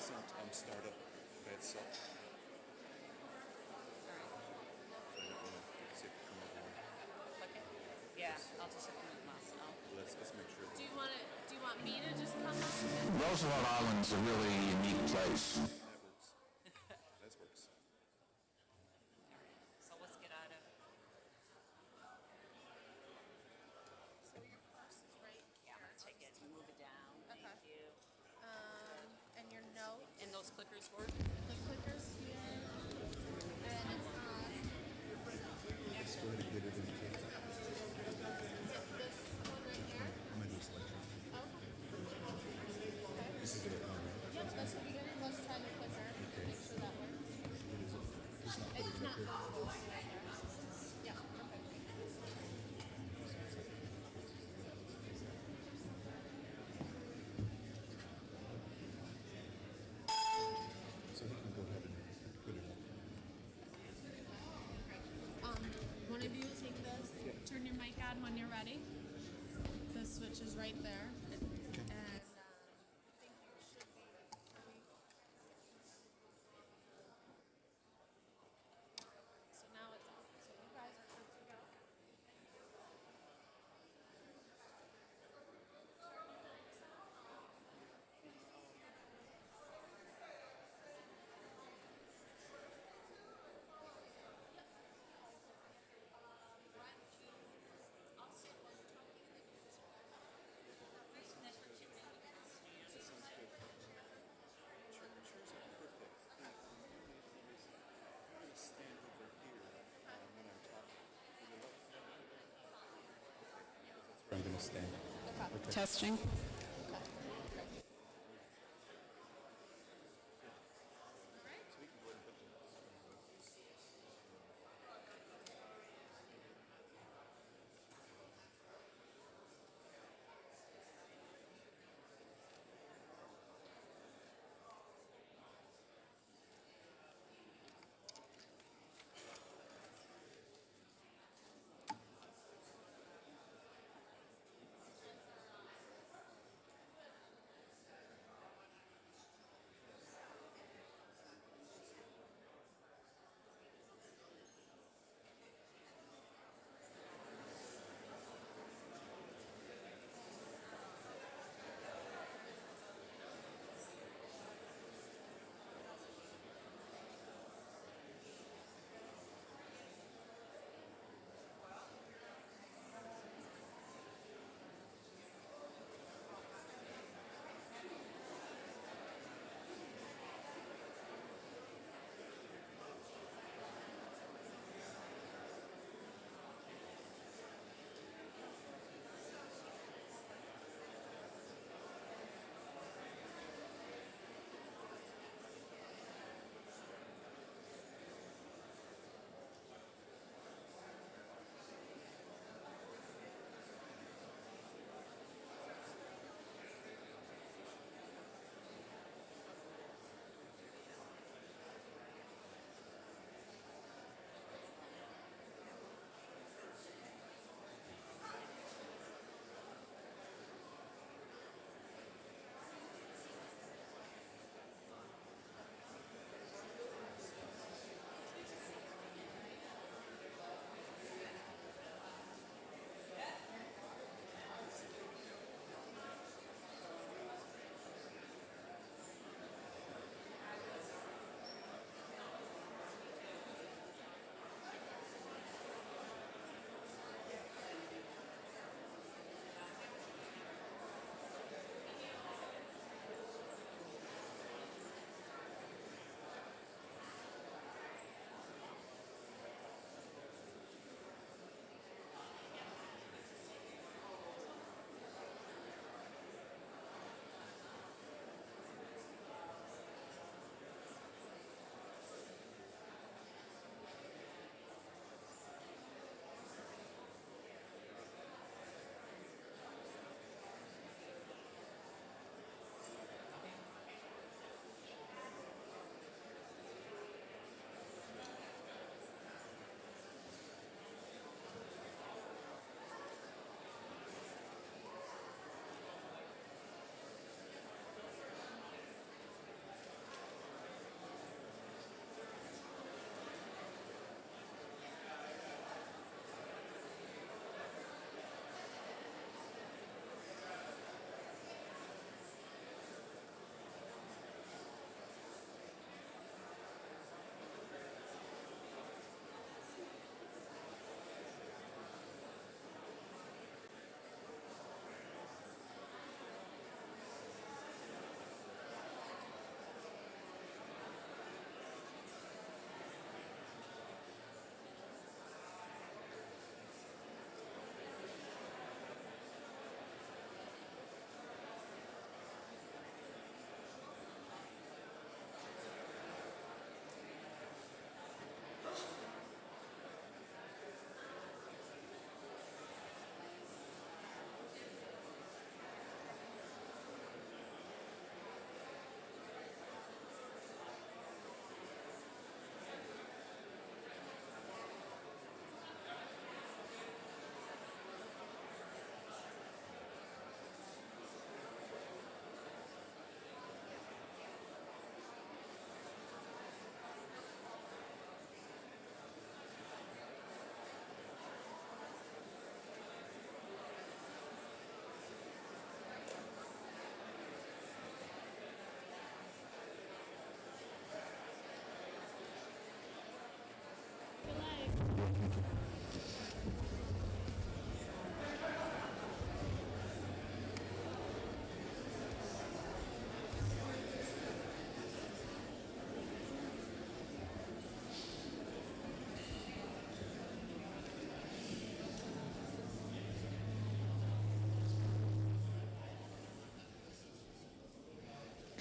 doesn't start up by itself. I don't want to see it come over. Click it. Yeah, I'll just have to move mouse now. Let's make sure. Do you want me to just come up? Roosevelt Island's a really unique place. That works. That works. So let's get out of. So your purse is right. Yeah, I'm gonna take it and move it down. Thank Okay. you. And your note. And those clickers work? The clicker's here. And it's on. Let's go ahead and get it in the case. This one right here. I'm going to do a selection. Okay. This is it, all right? Yep, that's the beginning. Let's try the clicker. Make sure that works. It's not visible. Yeah, perfect. So he can go ahead and put it on. One of you will take this. Turn your mic on when you're ready. The switch is right there. And I think you should be. So now it's on. So you guys are good to go. That sounds good. Chairs are perfect. I'm going to stand over here when I'm talking. That's where I'm going to stand. Okay. Testing. So we can go ahead and put them.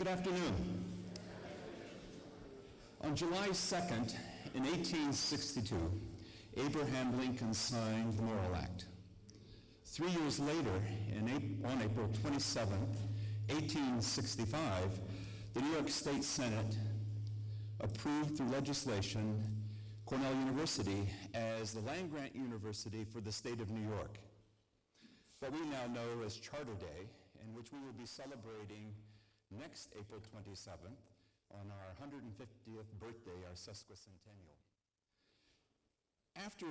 Good afternoon. On July 2nd, in 1862, Abraham Lincoln signed the Morrill Act. 3 years later, on April 27, 1865, the New York State Senate approved through legislation Cornell University as the land-grant university for the state of New York, what we now know as Charter Day, and which we will be celebrating next April 27th on our 150th birthday, our sesquicentennial. After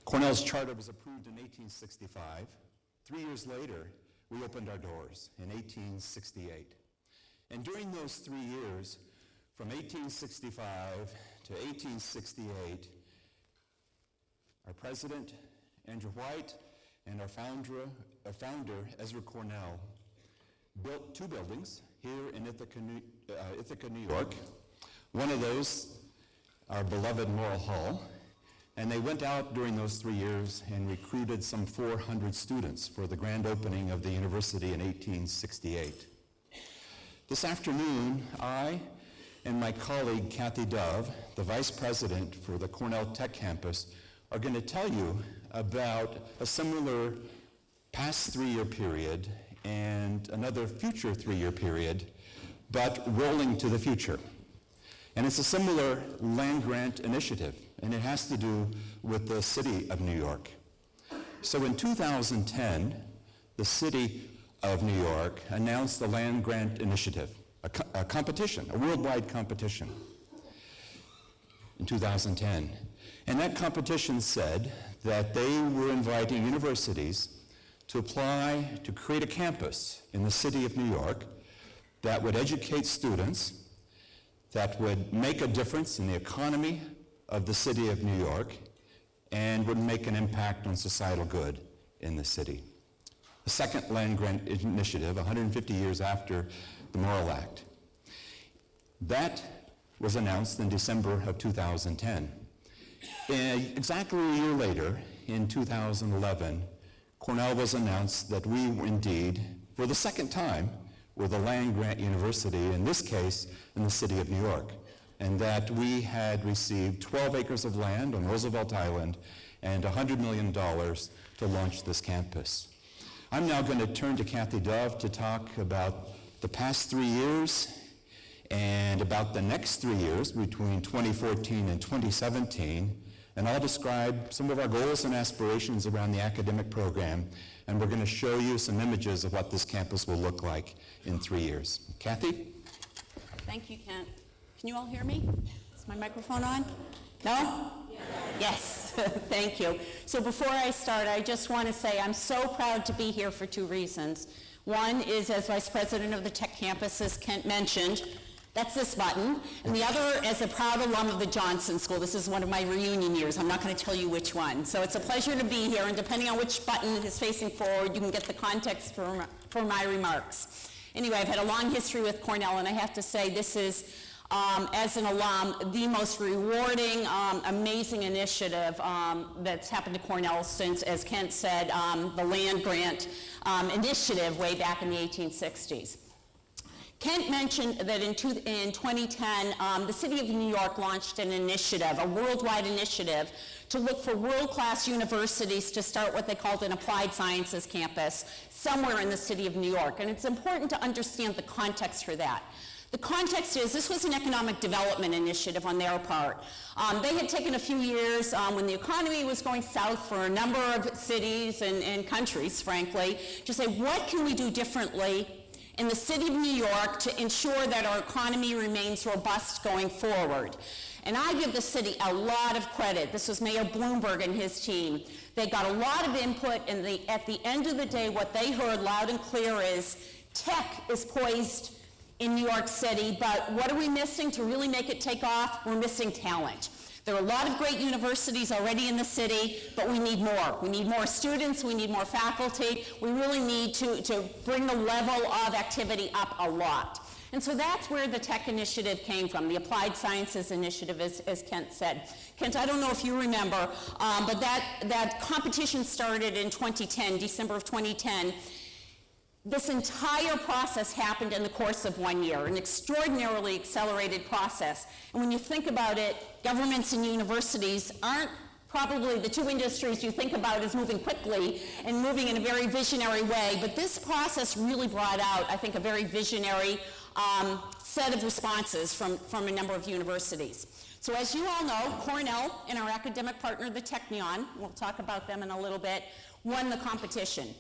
Cornell's charter was approved in 1865, 3 years later, we opened our doors in 1868. And during those 3 years, from 1865 to 1868, our president, Andrew White, and our founder, Ezra Cornell, built 2 buildings here in Ithaca, New York. One of those, our beloved Morrill Hall, and they went out during those 3 years and recruited some 400 students for the grand opening of the university in 1868. This afternoon, I and my colleague, Cathy, the vice president for the Cornell Tech campus, are going to tell you about a similar past 3-year period and another future 3-year period, but rolling to the future. And it's a similar land-grant initiative, and it has to do with the city of New York. So in 2010, the city of New York announced the land-grant initiative, a competition, a worldwide competition in 2010. And that competition said that they were inviting universities to apply to create a campus in the city of New York that would educate students, that would make a difference in the economy of the city of New York, and would make an impact on societal good in the city. The second land-grant initiative, 150 years after the Morrill Act. That was announced in December of 2010. Exactly a year later, in 2011, Cornell was announced that we indeed, for the second time, were the land-grant university, in this case, in the city of New York, and that we had received 12 acres of land on Roosevelt Island and $100 million to launch this campus. I'm now going to turn to Cathy to talk about the past 3 years and about the next 3 years between 2014 and 2017, and I'll describe some of our goals and aspirations around the academic program, and we're going to show you some images of what this campus will look like in 3 years. Cathy? Thank you, Kent. Can you all hear me? Is my microphone on? No? Yes. Thank you. So before I start, I just want to say I'm so proud to be here for 2 reasons. One is, as Vice President of the Tech Campus, as Kent mentioned, that's this button. And the other, as a proud alum of the Johnson School. This is one of my reunion years. I'm not going to tell you which one. So it's a pleasure to be here, and depending on which button is facing forward, you can get the context for my remarks. Anyway, I've had a long history with Cornell, and I have to say this is, as an alum, the most rewarding, amazing initiative that's happened to Cornell since, as Kent said, the land-grant initiative way back in the 1860s. Kent mentioned that in 2010, the city of New York launched an initiative, a worldwide initiative, to look for world-class universities to start what they called an applied sciences campus somewhere in the city of New York. And it's important to understand the context for that. The context is this was an economic development initiative on their part. They had taken a few years when the economy was going south for a number of cities and countries, frankly, to say, what can we do differently in the city of New York to ensure that our economy remains robust going forward? And I give the city a lot of credit. This was Mayor Bloomberg and his team. They got a lot of input, and at the end of the day, what they heard loud and clear is tech is poised in New York City, but what are we missing to really make it take off? We're missing talent. There are a lot of great universities already in the city, but we need more. We need more students, we need more faculty. We really need to bring the level of activity up a lot. And so that's where the tech initiative came from, the Applied Sciences Initiative, as Kent said. Kent, I don't know if you remember, but that competition started in 2010, December of 2010. This entire process happened in the course of 1 year, an extraordinarily accelerated process. And when you think about it, governments and universities aren't probably the two industries you think about as moving quickly and moving in a very visionary way, but this process really brought out, I think, a very visionary set of responses from a number of universities. So as you all know, Cornell and our academic partner, the Technion, we'll talk about them in a little bit, won the competition.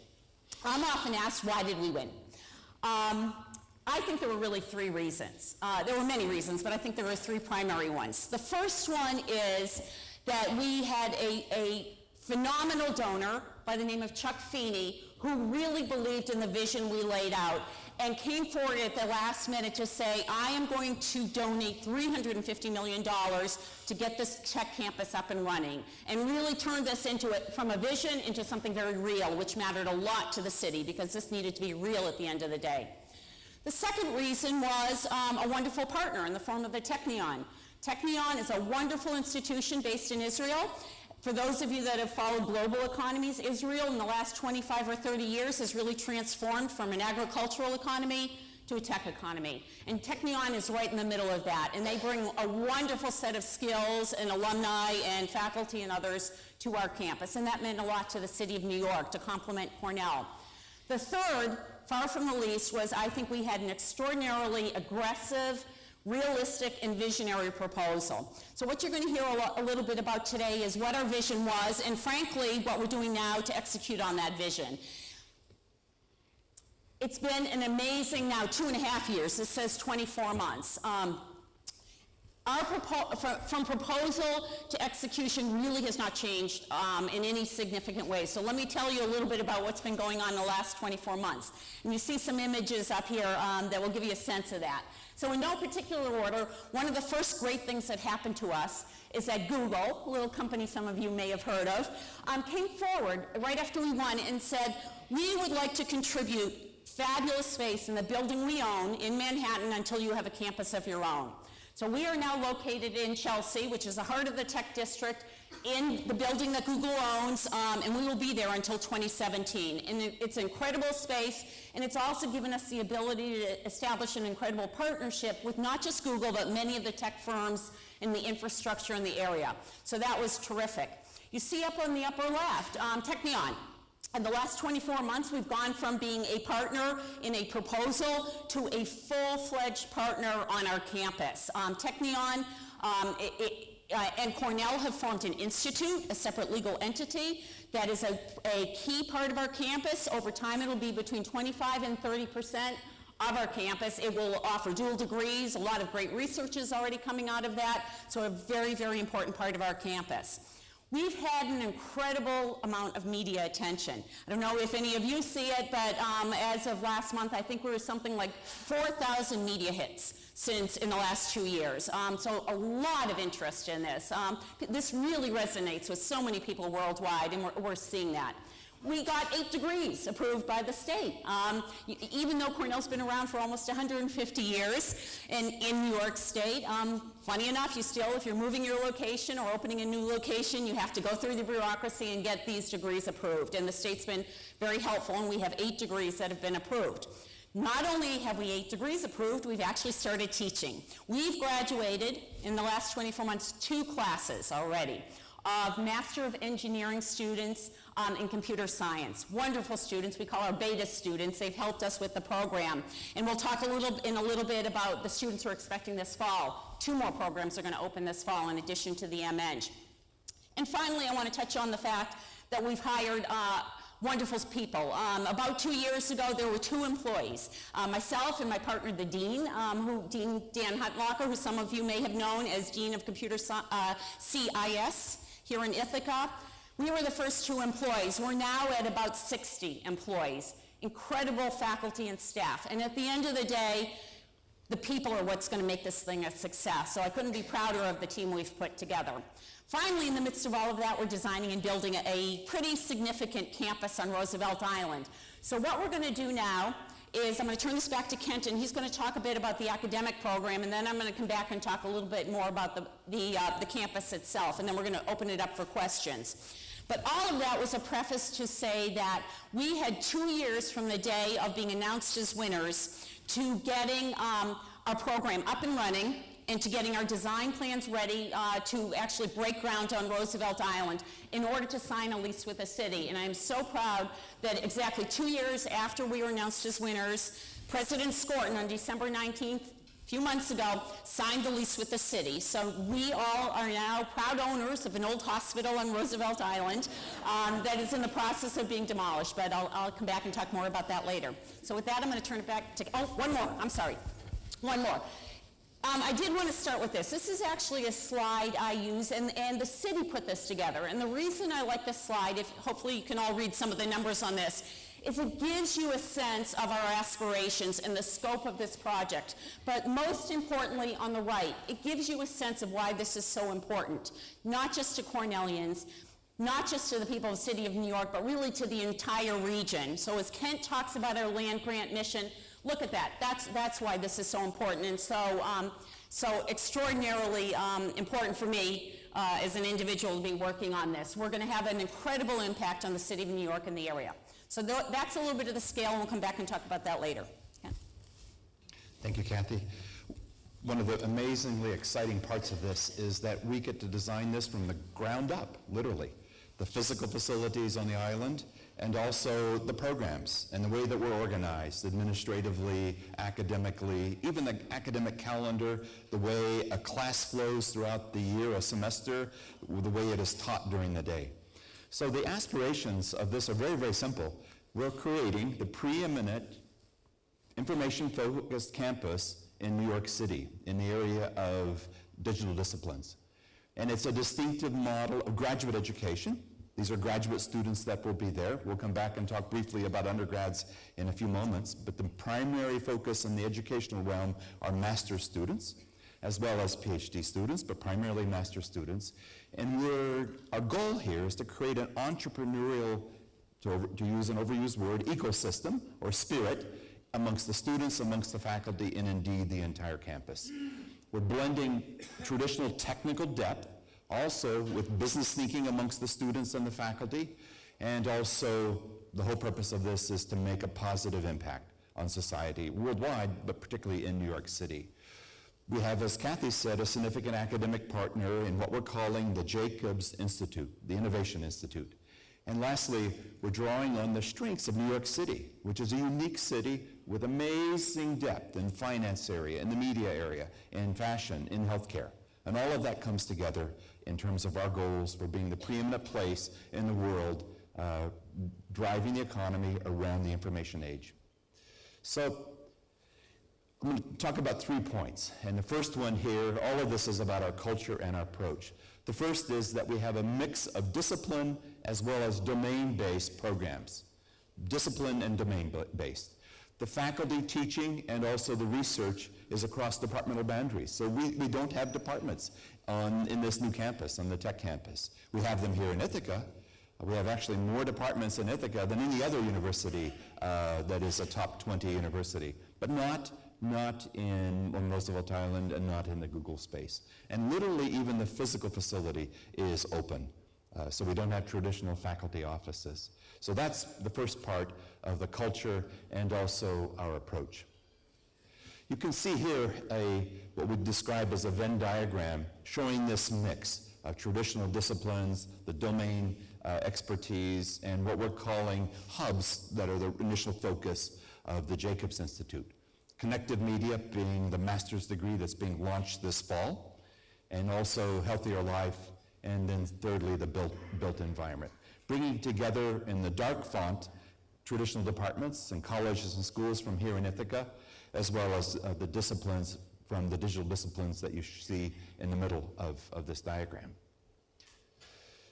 I'm often asked, why did we win? I think there were really three reasons. There were many reasons, but I think there were three primary ones. The first one is that we had a phenomenal donor by the name of Chuck Feeney, who really believed in the vision we laid out and came forward at the last minute to say, I am going to donate $350 million to get this Tech campus up and running, and really turned this from a vision into something very real, which mattered a lot to the city because this needed to be real at the end of the day. The second reason was a wonderful partner in the form of the Technion. Technion is a wonderful institution based in Israel. For those of you that have followed global economies, Israel in the last 25 or 30 years has really transformed from an agricultural economy to a tech economy. And Technion is right in the middle of that. And they bring a wonderful set of skills and alumni and faculty and others to our campus. And that meant a lot to the city of New York to complement Cornell. The third, far from the least, was I think we had an extraordinarily aggressive, realistic and visionary proposal. So what you're going to hear a little bit about today is what our vision was, and frankly, what we're doing now to execute on that vision. It's been an amazing now 2.5 years. This says 24 months. From proposal to execution really has not changed in any significant way. So let me tell you a little bit about what's been going on in the last 24 months. And you see some images up here that will give you a sense of that. So in no particular order, one of the first great things that happened to us is that Google, a little company some of you may have heard of, came forward right after we won and said, we would like to contribute fabulous space in the building we own in Manhattan until you have a campus of your own. So we are now located in Chelsea, which is the heart of the tech district, in the building that Google owns, and we will be there until 2017. And it's an incredible space, and it's also given us the ability to establish an incredible partnership with not just Google, but many of the tech firms in the infrastructure in the area. So that was terrific. You see up on the upper left, Technion. In the last 24 months, we've gone from being a partner in a proposal to a full-fledged partner on our campus. Technion and Cornell have formed an institute, a separate legal entity, that is a key part of our campus. Over time, it'll be between 25 and 30% of our campus. It will offer dual degrees. A lot of great research is already coming out of that, so a very, very important part of our campus. We've had an incredible amount of media attention. I don't know if any of you see it, but as of last month, I think we were something like 4,000 media hits in the last 2 years. So a lot of interest in this. This really resonates with so many people worldwide, and we're seeing that. We got 8 degrees approved by the state. Even though Cornell's been around for almost 150 years in New York State, funny enough, if you're moving your location or opening a new location, you have to go through the bureaucracy and get these degrees approved. And the state's been very helpful, and we have 8 degrees that have been approved. Not only have we 8 degrees approved, we've actually started teaching. We've graduated in the last 24 months 2 classes already of Master of Engineering students in computer science. Wonderful students. We call our beta students. They've helped us with the program. And we'll talk in a little bit about the students we're expecting this fall. 2 more programs are going to open this fall in addition to the MEng. And finally, I want to touch on the fact that we've hired wonderful people. About 2 years ago, there were 2 employees. Myself and my partner, the Dean, Dean Dan Hutlocker, who some of you may have known as Dean of Computer CIS here in Ithaca. We were the first 2 employees. We're now at about 60 employees. Incredible faculty and staff. And at the end of the day, the people are what's going to make this thing a success. So I couldn't be prouder of the team we've put together. Finally, in the midst of all of that, we're designing and building a pretty significant campus on Roosevelt Island. So what we're going to do now is I'm going to turn this back to Kent, and he's going to talk a bit about the academic program, and then I'm going to come back and talk a little bit more about the campus itself, and then we're going to open it up for questions. But all of that was a preface to say that we had 2 years from the day of being announced as winners to getting our program up and running and to getting our design plans ready to actually break ground on Roosevelt Island in order to sign a lease with the city. And I'm so proud that exactly 2 years after we were announced as winners, President Scorton on December 19th, a few months ago, signed the lease with the city. So we all are now proud owners of an old hospital on Roosevelt Island that is in the process of being demolished, but I'll come back and talk more about that later. So with that, I'm going to turn it back to, oh, one more, I'm sorry, one more. I did want to start with this. This is actually a slide I use, and the city put this together. And the reason I like this slide, if hopefully you can all read some of the numbers on this, is it gives you a sense of our aspirations and the scope of this project. But most importantly, on the right, it gives you a sense of why this is so important, not just to Cornellians, not just to the people of the city of New York, but really to the entire region. So as Kent talks about our land grant mission, look at that. That's why this is so important, and so extraordinarily important for me as an individual to be working on this. We're going to have an incredible impact on the city of New York and the area. So that's a little bit of the scale, and we'll come back and talk about that later. Yeah. Thank you, Cathy. One of the amazingly exciting parts of this is that we get to design this from the ground up, literally. The physical facilities on the island, and also the programs and the way that we're organized administratively, academically, even the academic calendar, the way a class flows throughout the year, a semester, the way it is taught during the day. So the aspirations of this are very, very simple. We're creating the preeminent information-focused campus in New York City in the area of digital disciplines. And it's a distinctive model of graduate education. These are graduate students that will be there. We'll come back and talk briefly about undergrads in a few moments, but the primary focus in the educational realm are master's students, as well as PhD students, but primarily master students. And our goal here is to create an entrepreneurial, to use an overused word, ecosystem or spirit amongst the students, amongst the faculty, and indeed the entire campus. We're blending traditional technical depth also with business thinking amongst the students and the faculty, and also the whole purpose of this is to make a positive impact on society worldwide, but particularly in New York City. We have, as Cathy said, a significant academic partner in what we're calling the Jacobs Institute, the Innovation Institute. And lastly, we're drawing on the strengths of New York City, which is a unique city with amazing depth in the finance area, in the media area, in fashion, in healthcare. And all of that comes together in terms of our goals for being the preeminent place in the world, driving the economy around the information age. So I'm going to talk about 3 points. And the first one here, all of this is about our culture and our approach. The first is that we have a mix of discipline as well as domain-based programs. Discipline and domain-based. The faculty teaching and also the research is across departmental boundaries. So we don't have departments in this new campus, on the Tech campus. We have them here in Ithaca. We have actually more departments in Ithaca than any other university that is a top 20 university, but not on Roosevelt Island and not in the Google space. And literally even the physical facility is open. So we don't have traditional faculty offices. So that's the first part of the culture and also our approach. You can see here what we describe as a Venn diagram showing this mix of traditional disciplines, the domain expertise, and what we're calling hubs that are the initial focus of the Jacobs Institute. Connective media being the master's degree that's being launched this fall, and also Healthier Life, and then thirdly, the built environment. Bringing together in the dark font traditional departments and colleges and schools from here in Ithaca, as well as the disciplines from the digital disciplines that you see in the middle of this diagram.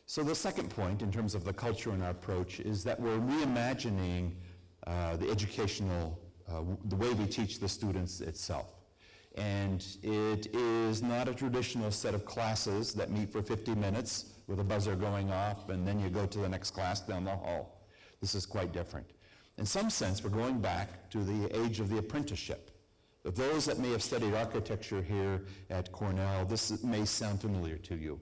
So the second point in terms of the culture and our approach is that we're reimagining the educational, the way we teach the students itself. And it is not a traditional set of classes that meet for 50 minutes with a buzzer going off and then you go to the next class down the hall. This is quite different. In some sense, we're going back to the age of the apprenticeship. But those that may have studied architecture here at Cornell, this may sound familiar to you.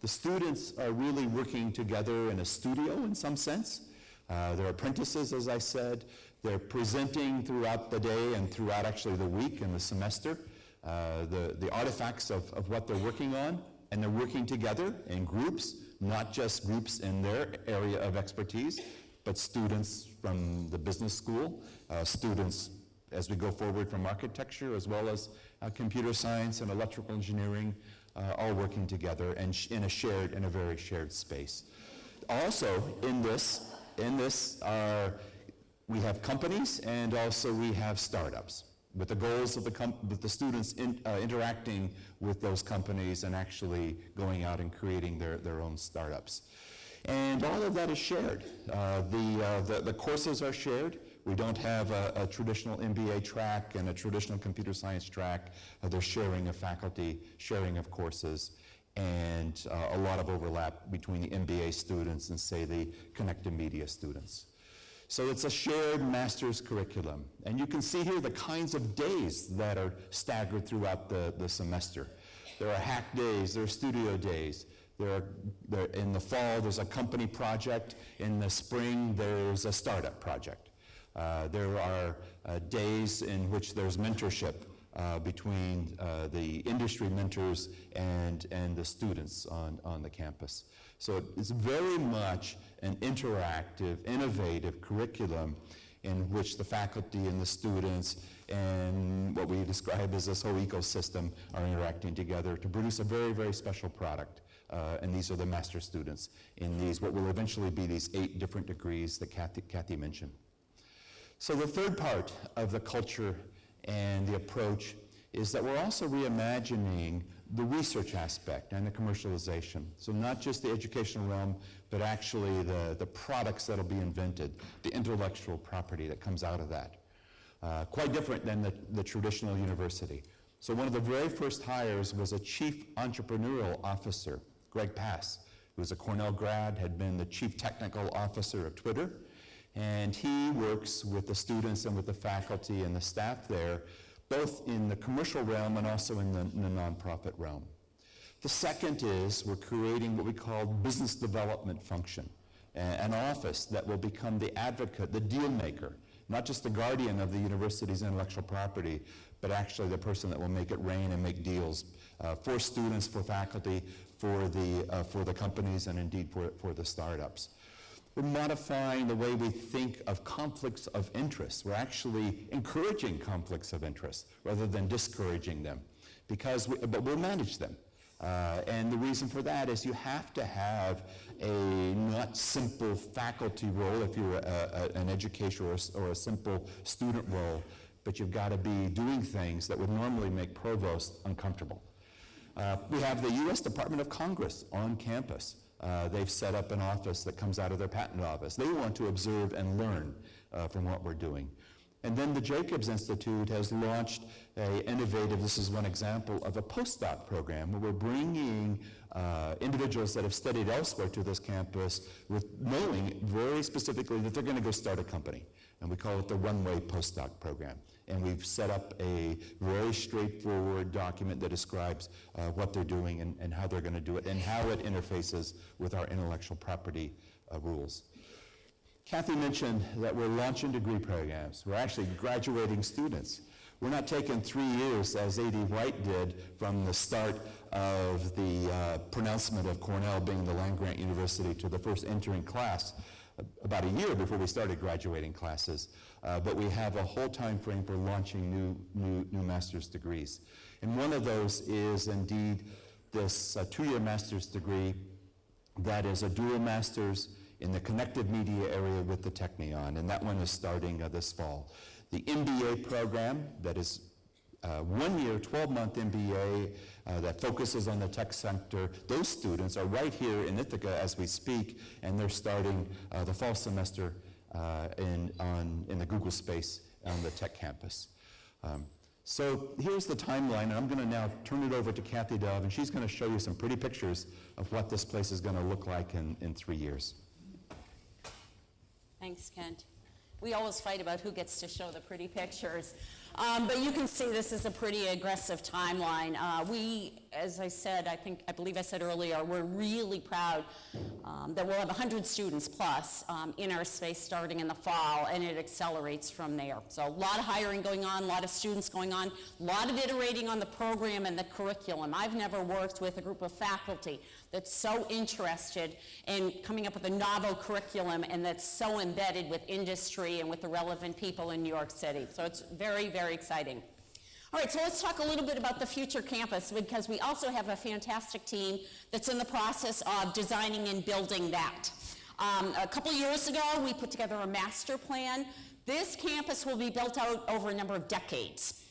The students are really working together in a studio in some sense. They're apprentices, as I said. They're presenting throughout the day and throughout actually the week and the semester the artifacts of what they're working on, and they're working together in groups, not just groups in their area of expertise, but students from the business school, students as we go forward from architecture, as well as computer science and electrical engineering, all working together and in a very shared space. Also in this we have companies, and also we have startups, with the goals of the students interacting with those companies and actually going out and creating their own startups. And all of that is shared. The courses are shared. We don't have a traditional MBA track and a traditional computer science track. There's sharing of faculty, sharing of courses, and a lot of overlap between the MBA students and, say, the connected media students. So it's a shared master's curriculum. And you can see here the kinds of days that are staggered throughout the semester. There are hack days, there are studio days. In the fall, there's a company project. In the spring, there's a startup project. There are days in which there's mentorship between the industry mentors and the students on the campus. So it's very much an interactive, innovative curriculum in which the faculty and the students and what we describe as this whole ecosystem are interacting together to produce a very, very special product. And these are the master students in these, what will eventually be these 8 different degrees that Cathy mentioned. So the third part of the culture and the approach is that we're also reimagining the research aspect and the commercialization. So not just the educational realm, but actually the products that'll be invented, the intellectual property that comes out of that. Quite different than the traditional university. So one of the very first hires was a chief entrepreneurial officer, Greg Pass, who was a Cornell grad, had been the chief technical officer of Twitter, and he works with the students and with the faculty and the staff there, both in the commercial realm and also in the nonprofit realm. The second is we're creating what we call business development function, an office that will become the advocate, the deal maker, not just the guardian of the university's intellectual property, but actually the person that will make it rain and make deals for students, for faculty, for the companies, and indeed for the startups. We're modifying the way we think of conflicts of interest. We're actually encouraging conflicts of interest rather than discouraging them, but we'll manage them. And the reason for that is you have to have a not simple faculty role if you're an educator or a simple student role, but you've got to be doing things that would normally make Provost uncomfortable. We have the U.S. Department of Congress on campus. They've set up an office that comes out of their patent office. They want to observe and learn from what we're doing. And then the Jacobs Institute has launched an innovative, this is one example, of a postdoc program where we're bringing individuals that have studied elsewhere to this campus with knowing very specifically that they're going to go start a company. And we call it the Runway Postdoc Program. And we've set up a very straightforward document that describes what they're doing and how they're going to do it and how it interfaces with our intellectual property rules. Cathy mentioned that we're launching degree programs. We're actually graduating students. We're not taking 3 years, as A.D. White did, from the start of the pronouncement of Cornell being the land-grant university to the first entering class, about a year before we started graduating classes. But we have a whole time frame for launching new master's degrees. And one of those is indeed this 2-year master's degree that is a dual master's in the connected media area with the Technion, and that one is starting this fall. The MBA program, that is 1 year, 12-month MBA that focuses on the tech sector, those students are right here in Ithaca as we speak, and they're starting the fall semester in the Google space on the tech campus. So here's the timeline, and I'm going to now turn it over to Cathy Dove, and she's going to show you some pretty pictures of what this place is going to look like in 3 years. Thanks, Kent. We always fight about who gets to show the pretty pictures. But you can see this is a pretty aggressive timeline. We, as I said, I believe I said earlier, we're really proud that we'll have 100 students plus in our space starting in the fall, and it accelerates from there. So a lot of hiring going on, a lot of students going on, a lot of iterating on the program and the curriculum. I've never worked with a group of faculty that's so interested in coming up with a novel curriculum and that's so embedded with industry and with the relevant people in New York City. So it's very, very exciting. All right, so let's talk a little bit about the future campus, because we also have a fantastic team that's in the process of designing and building that. A couple years ago, we put together a master plan. This campus will be built out over a number of decades.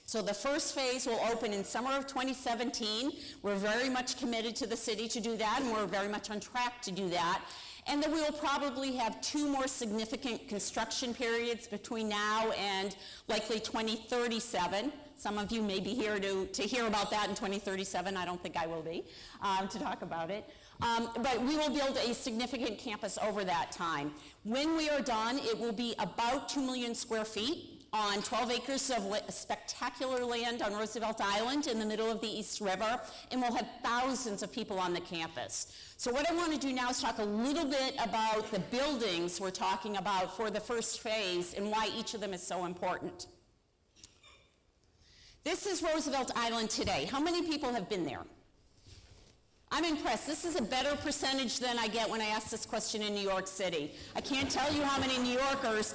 So the first phase will open in summer of 2017. We're very much committed to the city to do that, and we're very much on track to do that. And then we will probably have 2 more significant construction periods between now and likely 2037. Some of you may be here to hear about that in 2037. I don't think I will be, to talk about it. But we will build a significant campus over that time. When we are done, it will be about 2 million square feet on 12 acres of spectacular land on Roosevelt Island in the middle of the East River, and we'll have thousands of people on the campus. So what I want to do now is talk a little bit about the buildings we're talking about for the first phase and why each of them is so important. This is Roosevelt Island today. How many people have been there? I'm impressed. This is a better percentage than I get when I ask this question in New York City. I can't tell you how many New Yorkers.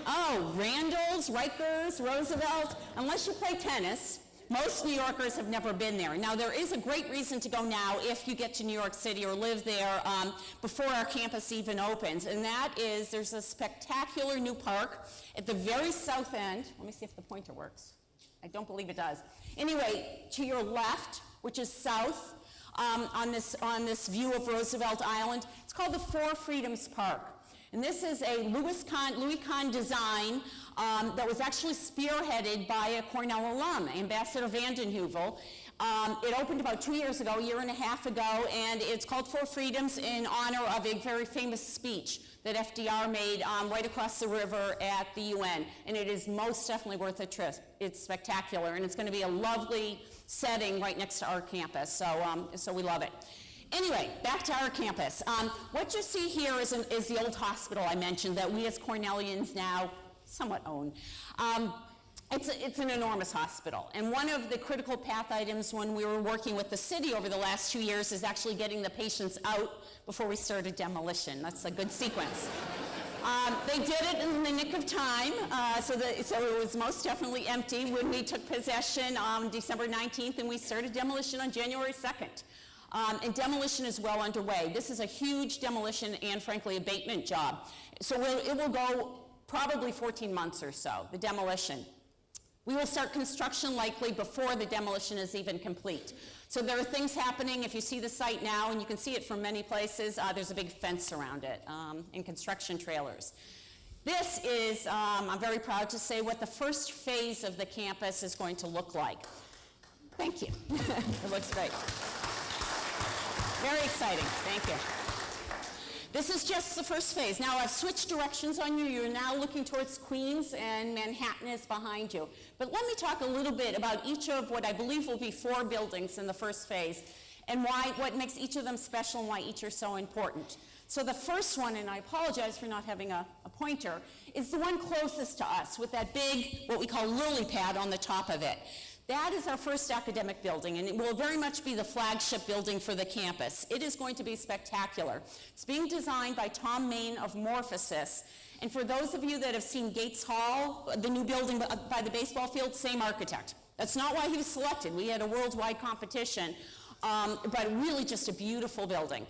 Oh, Randall's, Rikers, Roosevelt. Unless you play tennis, most New Yorkers have never been there. Now, there is a great reason to go now if you get to New York City or live there before our campus even opens, and that is there's a spectacular new park at the very south end. Let me see if the pointer works. I don't believe it does. Anyway, to your left, which is south, on this view of Roosevelt Island, it's called the Four Freedoms Park. And this is a Louis Kahn design that was actually spearheaded by a Cornell alum, Ambassador Vanden Heuvel. It opened about 2 years ago, a year and a half ago, and it's called Four Freedoms in honor of a very famous speech that FDR made right across the river at the UN. And it is most definitely worth a trip. It's spectacular, and it's going to be a lovely setting right next to our campus, so we love it. Anyway, back to our campus. What you see here is the old hospital I mentioned that we as Cornellians now somewhat own. It's an enormous hospital, and one of the critical path items when we were working with the city over the last 2 years is actually getting the patients out before we started demolition. That's a good sequence. They did it in the nick of time, so it was most definitely empty when we took possession on December 19th, and we started demolition on January 2nd. And demolition is well underway. This is a huge demolition and, frankly, abatement job. So it will go probably 14 months or so, the demolition. We will start construction likely before the demolition is even complete. So there are things happening. If you see the site now, and you can see it from many places, there's a big fence around it and construction trailers. This is, I'm very proud to say, what the first phase of the campus is going to look like. Thank you. It looks great. Very exciting. Thank you. This is just the first phase. Now, I've switched directions on you. You're now looking towards Queens, and Manhattan is behind you. But let me talk a little bit about each of what I believe will be 4 buildings in the first phase, and what makes each of them special and why each are so important. So the first one, and I apologize for not having a pointer, is the one closest to us with that big, what we call lily pad on the top of it. That is our first academic building, and it will very much be the flagship building for the campus. It is going to be spectacular. It's being designed by Tom Main of Morphosis, and for those of you that have seen Gates Hall, the new building by the baseball field, same architect. That's not why he was selected. We had a worldwide competition, but really just a beautiful building.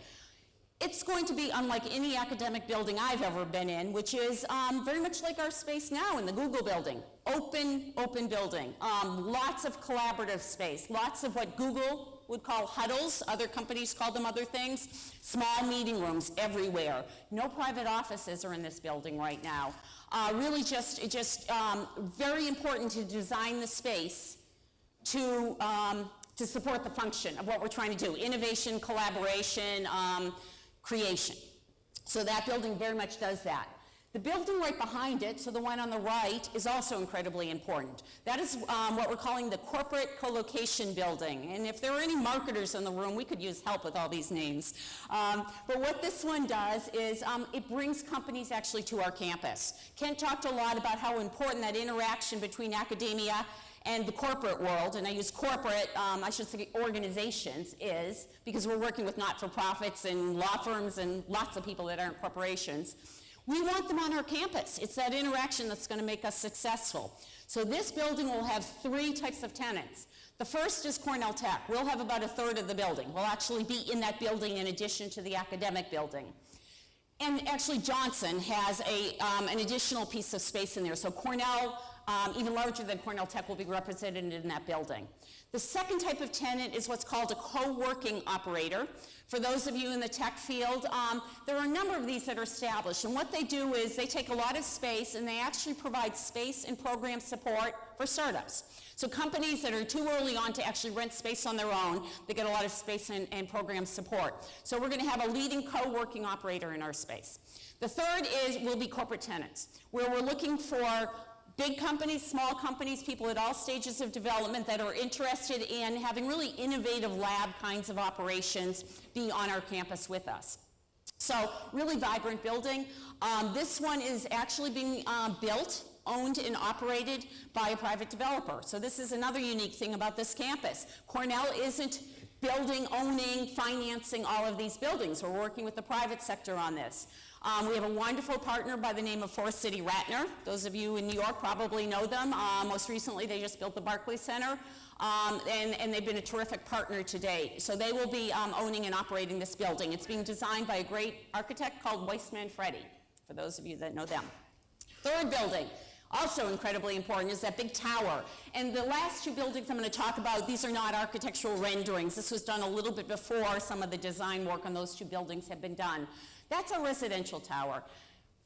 It's going to be unlike any academic building I've ever been in, which is very much like our space now in the Google building. Open building. Lots of collaborative space. Lots of what Google would call huddles. Other companies call them other things. Small meeting rooms everywhere. No private offices are in this building right now. Really just very important to design the space to support the function of what we're trying to do. Innovation, collaboration, creation. So that building very much does that. The building right behind it, so the one on the right, is also incredibly important. That is what we're calling the Corporate Co-location Building. And if there are any marketers in the room, we could use help with all these names. But what this one does is it brings companies actually to our campus. Kent talked a lot about how important that interaction between academia and the corporate world, and I use corporate, I should say organizations, is, because we're working with not-for-profits and law firms and lots of people that aren't corporations. We want them on our campus. It's that interaction that's going to make us successful. So this building will have 3 types of tenants. The first is Cornell Tech. We'll have about 1/3 of the building. We'll actually be in that building in addition to the academic building. And actually Johnson has an additional piece of space in there. So Cornell, even larger than Cornell Tech, will be represented in that building. The second type of tenant is what's called a co-working operator. For those of you in the tech field, there are a number of these that are established, and what they do is they take a lot of space and they actually provide space and program support for startups. So companies that are too early on to actually rent space on their own, they get a lot of space and program support. So we're going to have a leading co-working operator in our space. The third will be corporate tenants, where we're looking for big companies, small companies, people at all stages of development that are interested in having really innovative lab kinds of operations be on our campus with us. So, really vibrant building. This one is actually being built, owned, and operated by a private developer. So this is another unique thing about this campus. Cornell isn't building, owning, financing all of these buildings. We're working with the private sector on this. We have a wonderful partner by the name of Forest City Ratner. Those of you in New York probably know them. Most recently, they just built the Barclays Center, and they've been a terrific partner to date. So they will be owning and operating this building. It's being designed by a great architect called Weissman Freddy, for those of you that know them. Third building, also incredibly important, is that big tower. And the last 2 buildings I'm going to talk about, these are not architectural renderings. This was done a little bit before some of the design work on those 2 buildings had been done. That's a residential tower.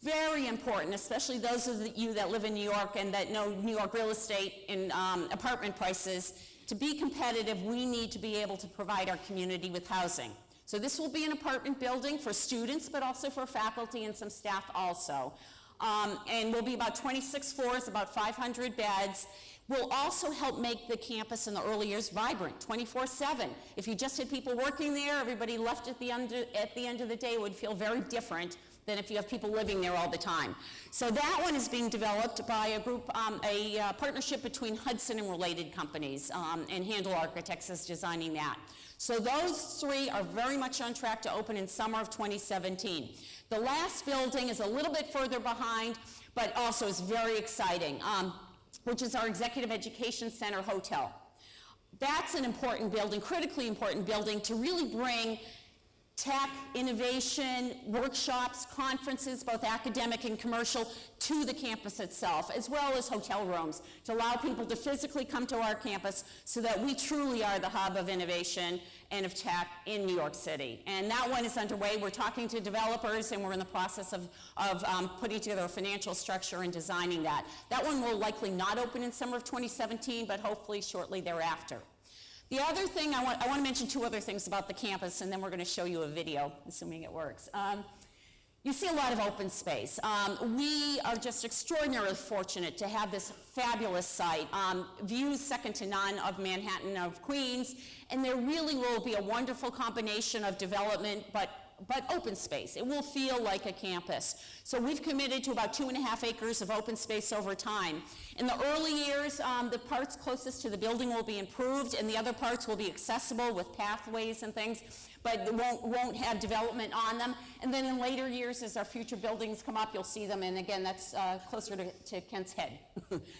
Very important, especially those of you that live in New York and that know New York real estate and apartment prices. To be competitive, we need to be able to provide our community with housing. So this will be an apartment building for students, but also for faculty and some staff also. And will be about 26 floors, about 500 beds. Will also help make the campus in the early years vibrant, 24/7. If you just had people working there, everybody left at the end of the day, it would feel very different than if you have people living there all the time. So that one is being developed by a group, a partnership between Hudson and related companies, and Handel Architects is designing that. So those 3 are very much on track to open in summer of 2017. The last building is a little bit further behind, but also is very exciting, which is our Executive Education Center Hotel. That's an important building, critically important building, to really bring tech, innovation, workshops, conferences, both academic and commercial, to the campus itself, as well as hotel rooms, to allow people to physically come to our campus so that we truly are the hub of innovation and of tech in New York City. And that one is underway. We're talking to developers, and we're in the process of putting together a financial structure and designing that. That one will likely not open in summer of 2017, but hopefully shortly thereafter. The other thing, I want to mention 2 other things about the campus, and then we're going to show you a video, assuming it works. You see a lot of open space. We are just extraordinarily fortunate to have this fabulous site, views second to none of Manhattan, of Queens, and there really will be a wonderful combination of development, but open space. It will feel like a campus. So we've committed to about 2.5 acres of open space over time. In the early years, the parts closest to the building will be improved, and the other parts will be accessible with pathways and things, but won't have development on them. And then in later years, as our future buildings come up, you'll see them, and again, that's closer to Kent's Head,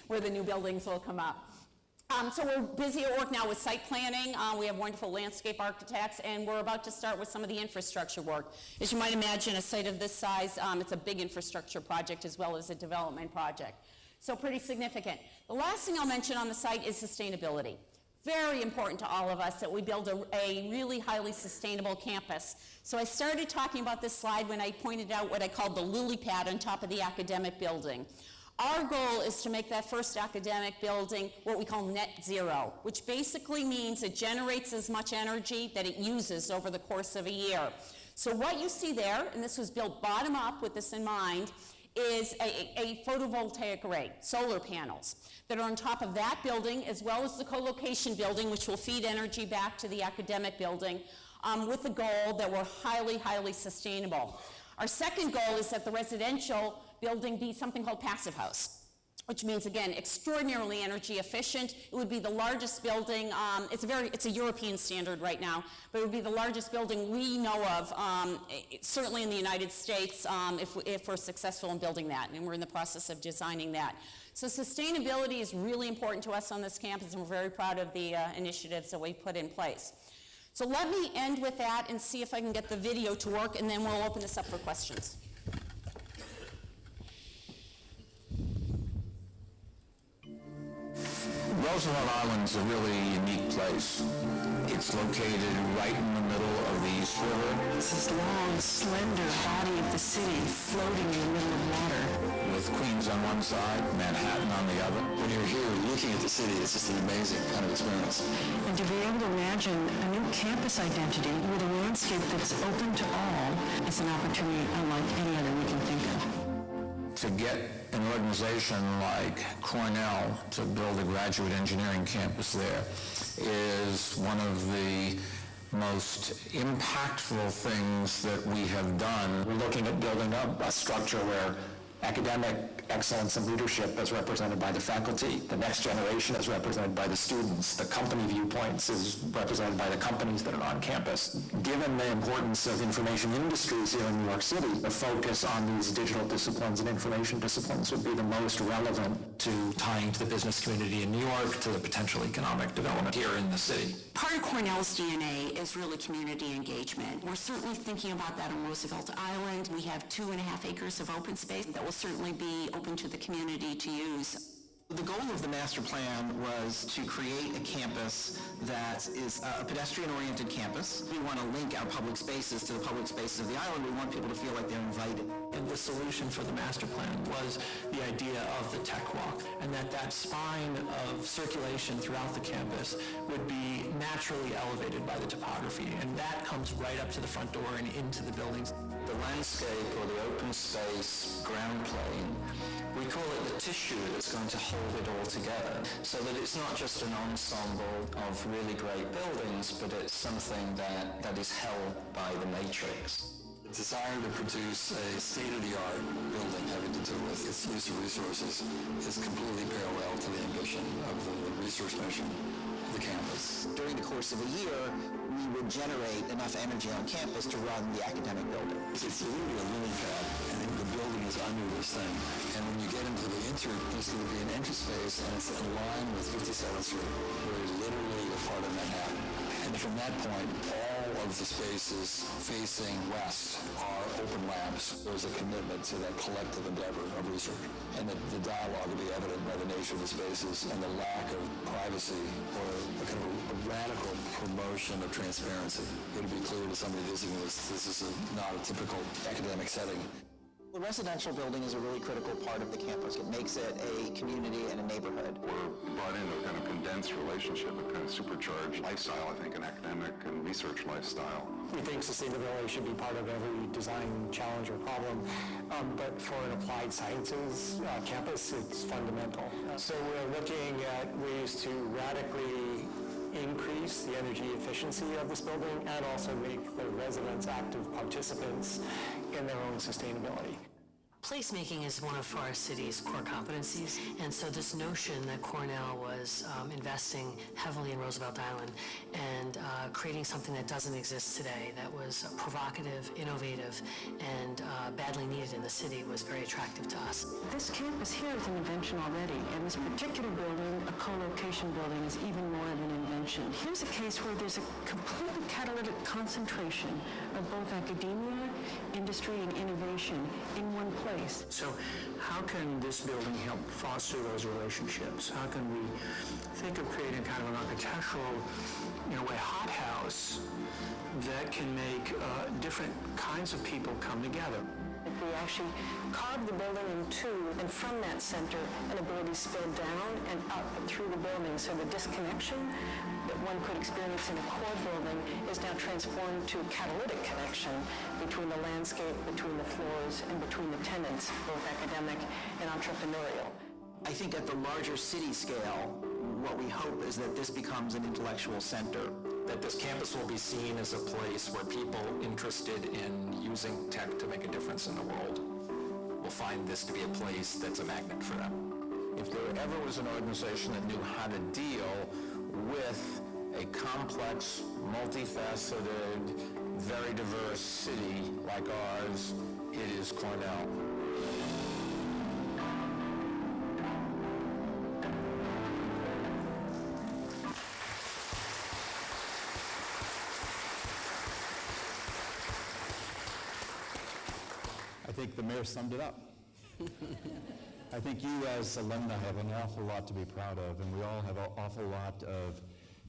where the new buildings will come up. So we're busy at work now with site planning. We have wonderful landscape architects, and we're about to start with some of the infrastructure work. As you might imagine, a site of this size, it's a big infrastructure project as well as a development project. So pretty significant. The last thing I'll mention on the site is sustainability. Very important to all of us that we build a really highly sustainable campus. So I started talking about this slide when I pointed out what I called the lily pad on top of the academic building. Our goal is to make that first academic building what we call net zero, which basically means it generates as much energy that it uses over the course of a year. So what you see there, and this was built bottom up with this in mind, is a photovoltaic array, solar panels, that are on top of that building as well as the co-location building, which will feed energy back to the academic building, with the goal that we're highly, highly sustainable. Our second goal is that the residential building be something called passive house, which means, again, extraordinarily energy efficient. It would be the largest building, it's a European standard right now, but it would be the largest building we know of, certainly in the United States, if we're successful in building that, and we're in the process of designing that. So sustainability is really important to us on this campus, and we're very proud of the initiatives that we put in place. So let me end with that and see if I can get the video to work, and then we'll open this up for questions. Roosevelt Island's a really unique place. It's located right in the middle of the East River. It's this long, slender body of the city floating in the middle of water. With Queens on one side, Manhattan on the other. When you're here looking at the city, it's just an amazing kind of experience. And to be able to imagine a new campus identity with a landscape that's open to all is an opportunity unlike any other we can think of. To get an organization like Cornell to build a graduate engineering campus there is one of the most impactful things that we have done. We're looking at building up a structure where academic excellence and leadership is represented by the faculty, the next generation is represented by the students, the company viewpoints is represented by the companies that are on campus. Given the importance of information industries here in New York City, the focus on these digital disciplines and information disciplines would be the most relevant to tying to the business community in New York, to the potential economic development here in the city. Part of Cornell's DNA is really community engagement. We're certainly thinking about that on Roosevelt Island. We have 2.5 acres of open space that will certainly be open to the community to use. The goal of the master plan was to create a campus that is a pedestrian-oriented campus. We want to link our public spaces to the public spaces of the island. We want people to feel like they're invited. And the solution for the master plan was the idea of the tech walk, and that spine of circulation throughout the campus would be naturally elevated by the topography, and that comes right up to the front door and into the buildings. The landscape or the open space ground plane, we call it the tissue that's going to hold it all together, so that it's not just an ensemble of really great buildings, but it's something that is held by the matrix. The desire to produce a state-of-the-art building having to do with its use of resources is completely parallel to the ambition of the research mission of the campus. During the course of a year, we would generate enough energy on campus to run the academic building. It's literally a lily pad, and the building is under this thing. And when you get into the there's going to be an entry space, and it's in line with 57th Street. We're literally a part of Manhattan. And from that point, all of the spaces facing west are open labs. There's a commitment to that collective endeavor of research. And the dialogue will be evident by the nature of the spaces and the lack of privacy or a kind of a radical promotion of transparency. It'll be clear to somebody visiting this is not a typical academic setting. The residential building is a really critical part of the campus. It makes it a community and a neighborhood. We're brought into a kind of condensed relationship, a kind of supercharged lifestyle, I think, an academic and research lifestyle. We think sustainability should be part of every design challenge or problem, but for an applied sciences campus, it's fundamental. So we're looking at ways to radically increase the energy efficiency of this building and also make the residents active participants in their own sustainability. Placemaking is one of our city's core competencies, and so this notion that Cornell was investing heavily in Roosevelt Island and creating something that doesn't exist today, that was provocative, innovative, and badly needed in the city was very attractive to us. This campus here is an invention already, and this particular building, a co-location building, is even more of an invention. Here's a case where there's a completely catalytic concentration of both academia, industry, and innovation in one place. So how can this building help foster those relationships? How can we think of creating kind of an architectural, in a way, hothouse that can make different kinds of people come together? we actually carved the building in two, and from that center, an ability spilled down and up and through the building. So the disconnection that one could experience in a core building is now transformed to a catalytic connection between the landscape, between the floors, and between the tenants, both academic and entrepreneurial. I think at the larger city scale, what we hope is that this becomes an intellectual center. That this campus will be seen as a place where people interested in using tech to make a difference in the world will find this to be a place that's a magnet for them. If there ever was an organization that knew how to deal with a complex, multifaceted, very diverse city like ours, it is Cornell. I think the mayor summed it up. I think you as alumni have an awful lot to be proud of, and we all have an awful lot of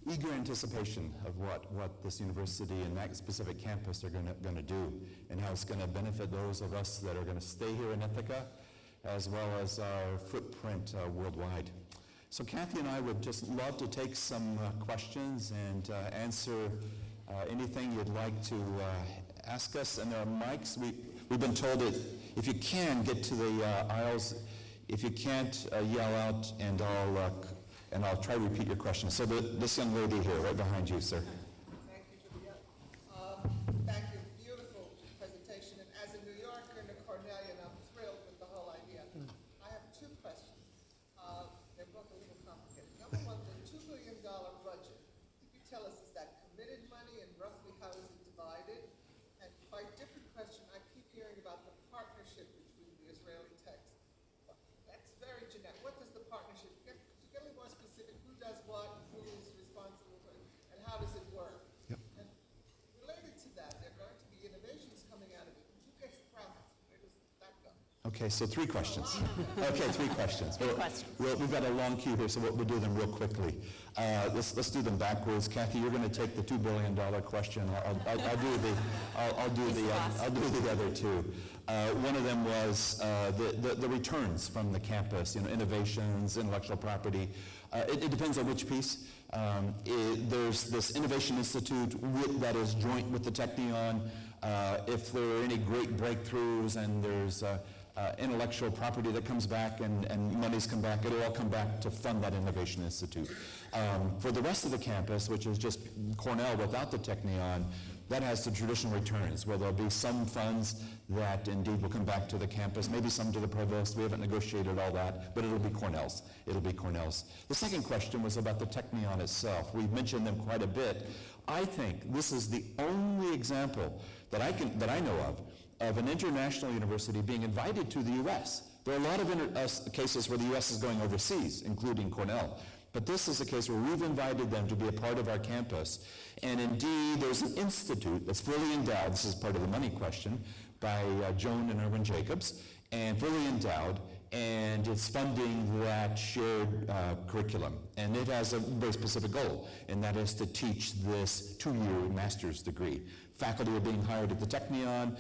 eager anticipation of what this university and that specific campus are going to do, and how it's going to benefit those of us that are going to stay here in Ithaca, as well as our footprint worldwide. So Cathy and I would just love to take some questions and answer anything you'd like to ask us. And there are mics. We've been told that if you can, get to the aisles. If you can't, yell out, and I'll try to repeat your question. So this young lady here, right behind you, sir. Thank you for thank you. Beautiful presentation. And as a New Yorker and a Cornellian, I'm thrilled with the whole idea. I have two questions. They're both a little complicated. Number one, the $2 billion budget. Could you tell us, is that committed money, and roughly how is it divided? And quite different question, I keep hearing about the partnership between the Israeli techs. That's very generic. What does the partnership, could you get a little more specific? Who does what, who is responsible for it, and how does it work? Yep. And related to that, there are going to be innovations coming out of it. Who gets the profits? Where does that go? Okay, so three questions. Okay, three questions. We've got a long queue here, so we'll do them real quickly. Let's do them backwards. Cathy, you're going to take the $2 billion question. I'll do the other two. One of them was the returns from the campus, innovations, intellectual property. It depends on which piece. There's this Innovation Institute that is joint with the Technion. If there are any great breakthroughs and there's intellectual property that comes back and monies come back, it'll all come back to fund that Innovation Institute. For the rest of the campus, which is just Cornell without the Technion, that has the traditional returns, where there'll be some funds that indeed will come back to the campus, maybe some to the provost. We haven't negotiated all that, but it'll be Cornell's. It'll be Cornell's. The second question was about the Technion itself. We've mentioned them quite a bit. I think this is the only example that I know of an international university being invited to the U.S. There are a lot of cases where the U.S. is going overseas, including Cornell. But this is a case where we've invited them to be a part of our campus. And indeed, there's an institute that's fully endowed. This is part of the money question, by Joan and Erwin Jacobs, and fully endowed, and it's funding that shared curriculum. And it has a very specific goal, and that is to teach this 2-year master's degree. Faculty are being hired at the Technion,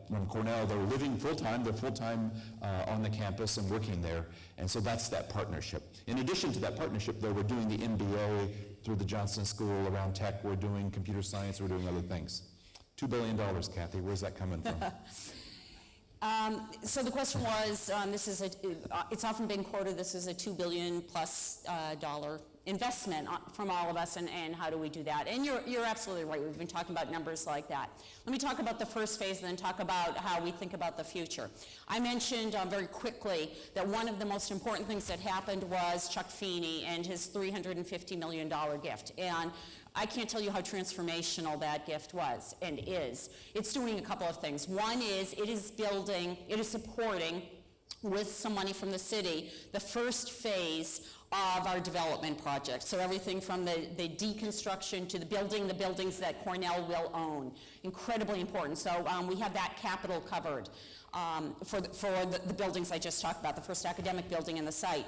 from Cornell. They're living full-time. They're full-time on the campus and working there. And so that's that partnership. In addition to that partnership, though, we're doing the MBA through the Johnson School around tech. We're doing computer science. We're doing other things. $2 billion, Cathy. Where's that coming from? So the question was, it's often been quoted, this is a $2 billion plus dollar investment from all of us, and how do we do that? And you're absolutely right. We've been talking about numbers like that. Let me talk about the first phase and then talk about how we think about the future. I mentioned very quickly that one of the most important things that happened was Chuck Feeney and his $350 million gift. And I can't tell you how transformational that gift was and is. It's doing a couple of things. One is it is supporting, with some money from the city, the first phase of our development project. So everything from the deconstruction to the buildings that Cornell will own. Incredibly important. So we have that capital covered for the buildings I just talked about, the first academic building in the site.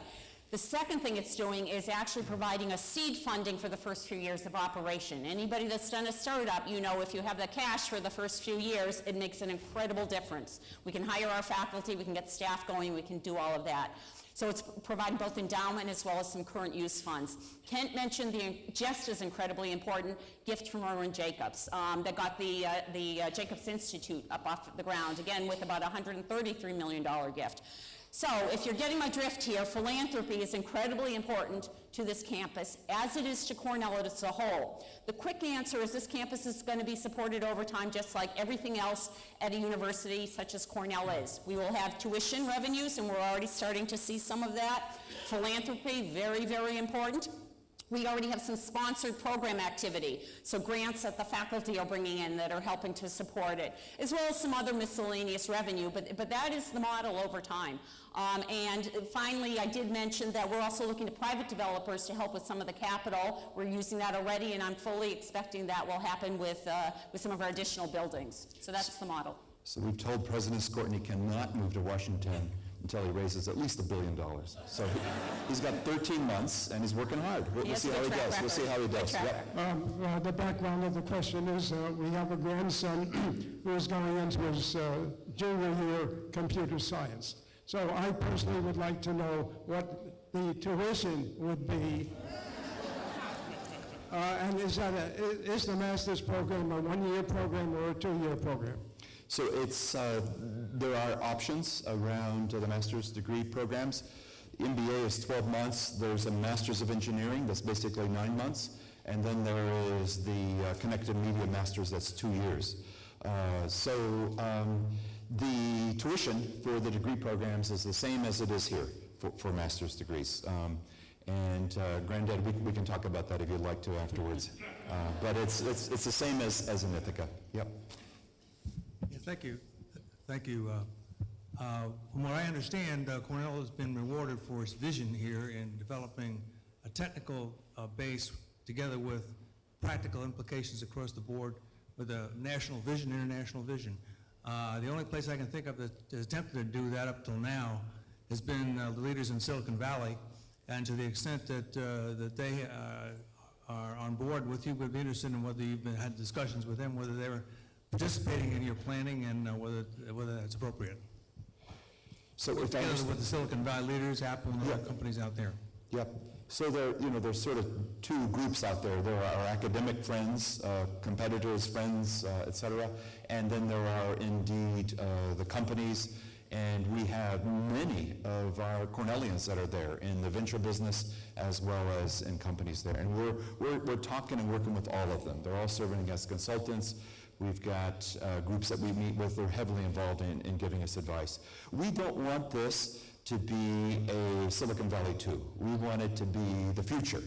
The second thing it's doing is actually providing a seed funding for the first few years of operation. Anybody that's done a startup, you know if you have the cash for the first few years, it makes an incredible difference. We can hire our faculty, we can get staff going, we can do all of that. So it's providing both endowment as well as some current use funds. Kent mentioned just as incredibly important, gift from Irwin Jacobs that got the Jacobs Institute up off the ground, again with about a $133 million gift. So if you're getting my drift here, philanthropy is incredibly important to this campus, as it is to Cornell as a whole. The quick answer is this campus is going to be supported over time just like everything else at a university such as Cornell is. We will have tuition revenues, and we're already starting to see some of that. Philanthropy, very, very important. We already have some sponsored program activity, so grants that the faculty are bringing in that are helping to support it, as well as some other miscellaneous revenue, but that is the model over time. And finally, I did mention that we're also looking to private developers to help with some of the capital. We're using that already, and I'm fully expecting that will happen with some of our additional buildings. So that's the model. So we've told President Skorton he cannot move to Washington until he raises at least $1 billion. So he's got 13 months, and he's working hard. We'll see how he does. We'll see how he does. Yep. The background of the question is we have a grandson who is going into his junior year computer science. So I personally would like to know what the tuition would be. And is the master's program a one-year program or a two-year program? So it's, there are options around the master's degree programs. MBA is 12 months. There's a Master's of Engineering that's basically 9 months. And then there is the Connected Media Master's that's 2 years. The tuition for the degree programs is the same as it is here for master's degrees. Granddad, we can talk about that if you'd like to afterwards. But it's the same as in Ithaca. Yep. Yeah, thank you. Thank you. From what I understand, Cornell has been rewarded for its vision here in developing a technical base together with practical implications across the board with a national vision, international vision. The only place I can think of that has attempted to do that up till now has been the leaders in Silicon Valley, and to the extent that they are on board with you, we'd be interested in whether you've had discussions with them, whether they're participating in your planning, and whether that's appropriate. So if together with the Silicon Valley leaders, Apple, and other companies out there. Yep. So there's sort of two groups out there. There are our academic friends, competitors, friends, et cetera, and then there are indeed the companies, and we have many of our Cornellians that are there in the venture business as well as in companies there. And we're talking and working with all of them. They're all serving as consultants. We've got groups that we meet with. They're heavily involved in giving us advice. We don't want this to be a Silicon Valley 2. We want it to be the future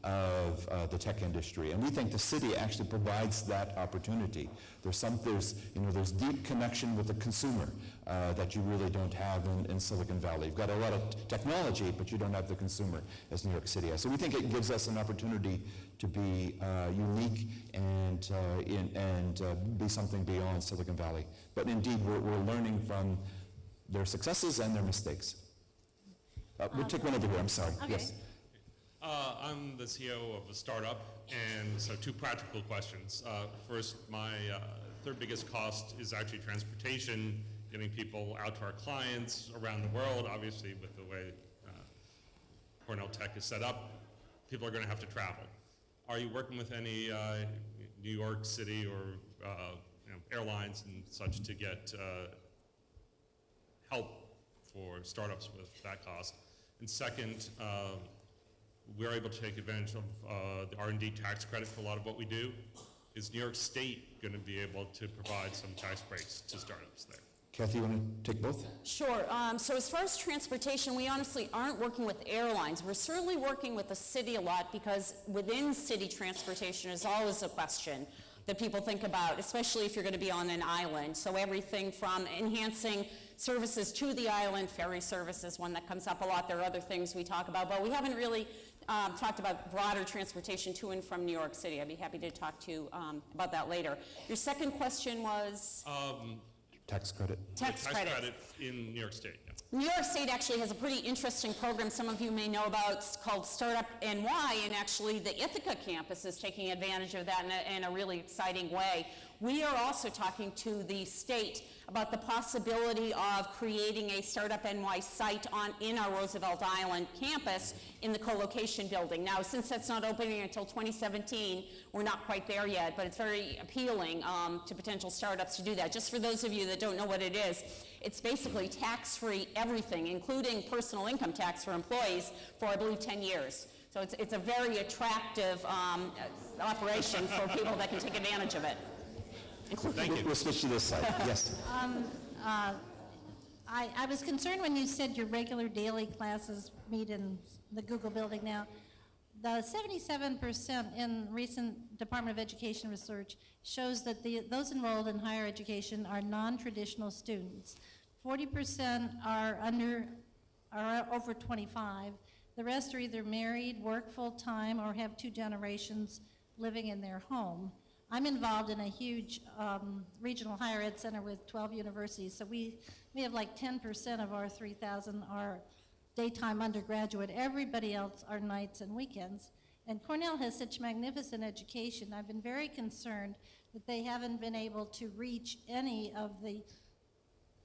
of the tech industry, and we think the city actually provides that opportunity. There's deep connection with the consumer that you really don't have in Silicon Valley. You've got a lot of technology, but you don't have the consumer as New York City has. So we think it gives us an opportunity to be unique and be something beyond Silicon Valley. But indeed, we're learning from their successes and their mistakes. We'll take one over here. I'm sorry. Okay. Yes. I'm the CEO of a startup, and so two practical questions. First, my third biggest cost is actually transportation, getting people out to our clients around the world. Obviously, with the way Cornell Tech is set up, people are going to have to travel. Are you working with any New York City or airlines and such to get help for startups with that cost? And second, we're able to take advantage of the R&D tax credit for a lot of what we do. Is New York State going to be able to provide some tax breaks to startups there? Cathy, you want to take both? Sure. So as far as transportation, we honestly aren't working with airlines. We're certainly working with the city a lot, because within city transportation is always a question that people think about, especially if you're going to be on an island. So everything from enhancing services to the island, ferry services, one that comes up a lot. There are other things we talk about, but we haven't really talked about broader transportation to and from New York City. I'd be happy to talk to you about that later. Your second question was? tax credit? Tax credit. In New York State, yeah. New York State actually has a pretty interesting program some of you may know about. It's called Startup NY, and actually the Ithaca campus is taking advantage of that in a really exciting way. We are also talking to the state about the possibility of creating a Startup NY site in our Roosevelt Island campus in the co-location building. Now, since that's not opening until 2017, we're not quite there yet, but it's very appealing to potential startups to do that. Just for those of you that don't know what it is, it's basically tax-free everything, including personal income tax for employees for, I believe, 10 years. So it's a very attractive operation for people that can take advantage of it. Thank you. We'll switch to this side. Yes. I was concerned when you said your regular daily classes meet in the Google building now. The 77% in recent Department of Education research shows that those enrolled in higher education are non-traditional students. 40% are over 25. The rest are either married, work full-time, or have 2 generations living in their home. I'm involved in a huge regional higher ed center with 12 universities, so we have like 10% of our 3,000 are daytime undergraduate. Everybody else are nights and weekends. And Cornell has such magnificent education. I've been very concerned that they haven't been able to reach any of the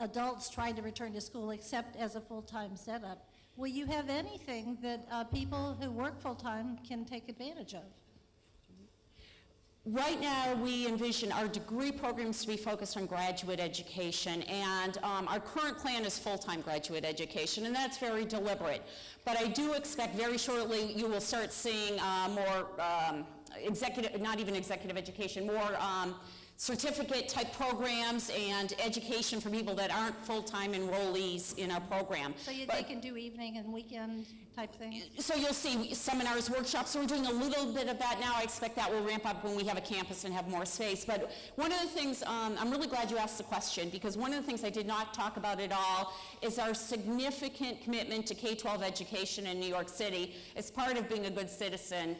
adults trying to return to school except as a full-time setup. Will you have anything that people who work full-time can take advantage of? Right now, we envision our degree programs to be focused on graduate education, and our current plan is full-time graduate education, and that's very deliberate. But I do expect very shortly you will start seeing more executive, not even executive education, more certificate-type programs and education for people that aren't full-time enrollees in our program. So they can do evening and weekend type things? So you'll see seminars, workshops. So we're doing a little bit of that now. I expect that will ramp up when we have a campus and have more space. But one of the things, I'm really glad you asked the question, because one of the things I did not talk about at all is our significant commitment to K-12 education in New York City as part of being a good citizen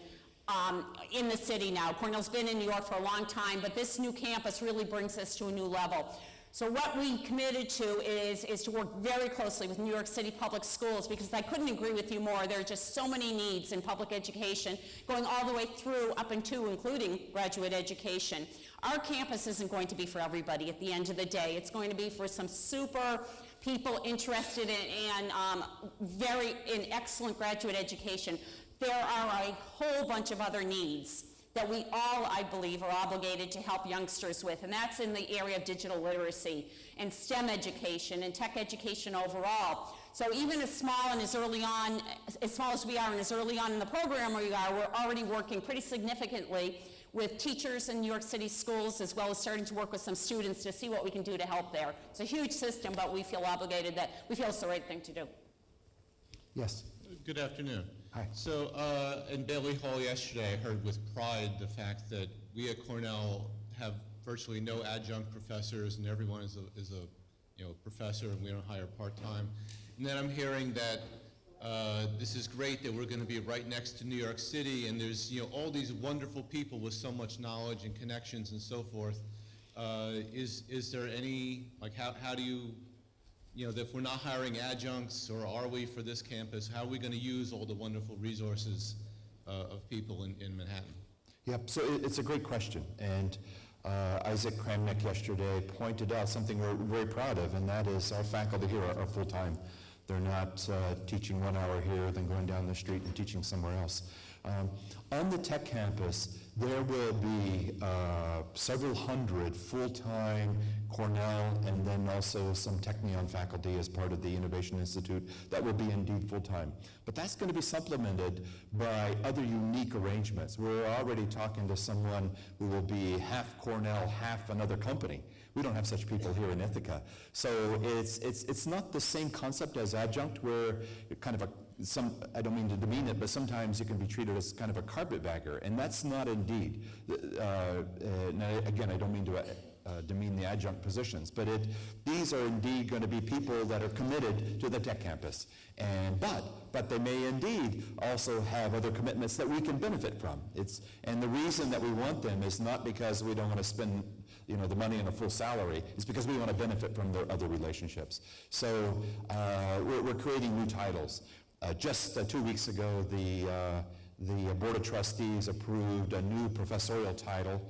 in the city now. Cornell's been in New York for a long time, but this new campus really brings us to a new level. So what we committed to is to work very closely with New York City public schools, because I couldn't agree with you more. There are just so many needs in public education, going all the way through up into including graduate education. Our campus isn't going to be for everybody at the end of the day. It's going to be for some super people interested in excellent graduate education. There are a whole bunch of other needs that we all, I believe, are obligated to help youngsters with, and that's in the area of digital literacy and STEM education and tech education overall. So even as small as we are and as early on in the program we are, we're already working pretty significantly with teachers in New York City schools, as well as starting to work with some students to see what we can do to help there. It's a huge system, but we feel obligated that we feel it's the right thing to do. Yes. Good afternoon. Hi. So in Bailey Hall yesterday, I heard with pride the fact that we at Cornell have virtually no adjunct professors, and everyone is a professor, and we don't hire part-time. And then I'm hearing that this is great that we're going to be right next to New York City, and there's all these wonderful people with so much knowledge and connections and so forth. Is there any, how do you, if we're not hiring adjuncts, or are we for this campus, how are we going to use all the wonderful resources of people in Manhattan? Yep, so it's a great question, and Isaac Kramnick yesterday pointed out something we're very proud of, and that is our faculty here are full-time. They're not teaching 1 hour here, then going down the street and teaching somewhere else. On the Tech campus, there will be several hundred full-time Cornell and then also some Technion faculty as part of the Innovation Institute that will be indeed full-time. But that's going to be supplemented by other unique arrangements. We're already talking to someone who will be half Cornell, half another company. We don't have such people here in Ithaca. So it's not the same concept as adjunct, where kind of I don't mean to demean it, but sometimes it can be treated as kind of a carpetbagger, and that's not indeed. Again, I don't mean to demean the adjunct positions, but these are indeed going to be people that are committed to the Tech campus. But they may indeed also have other commitments that we can benefit from. And the reason that we want them is not because we don't want to spend the money and a full salary. It's because we want to benefit from their other relationships. So we're creating new titles. Just 2 weeks ago, the Board of Trustees approved a new professorial title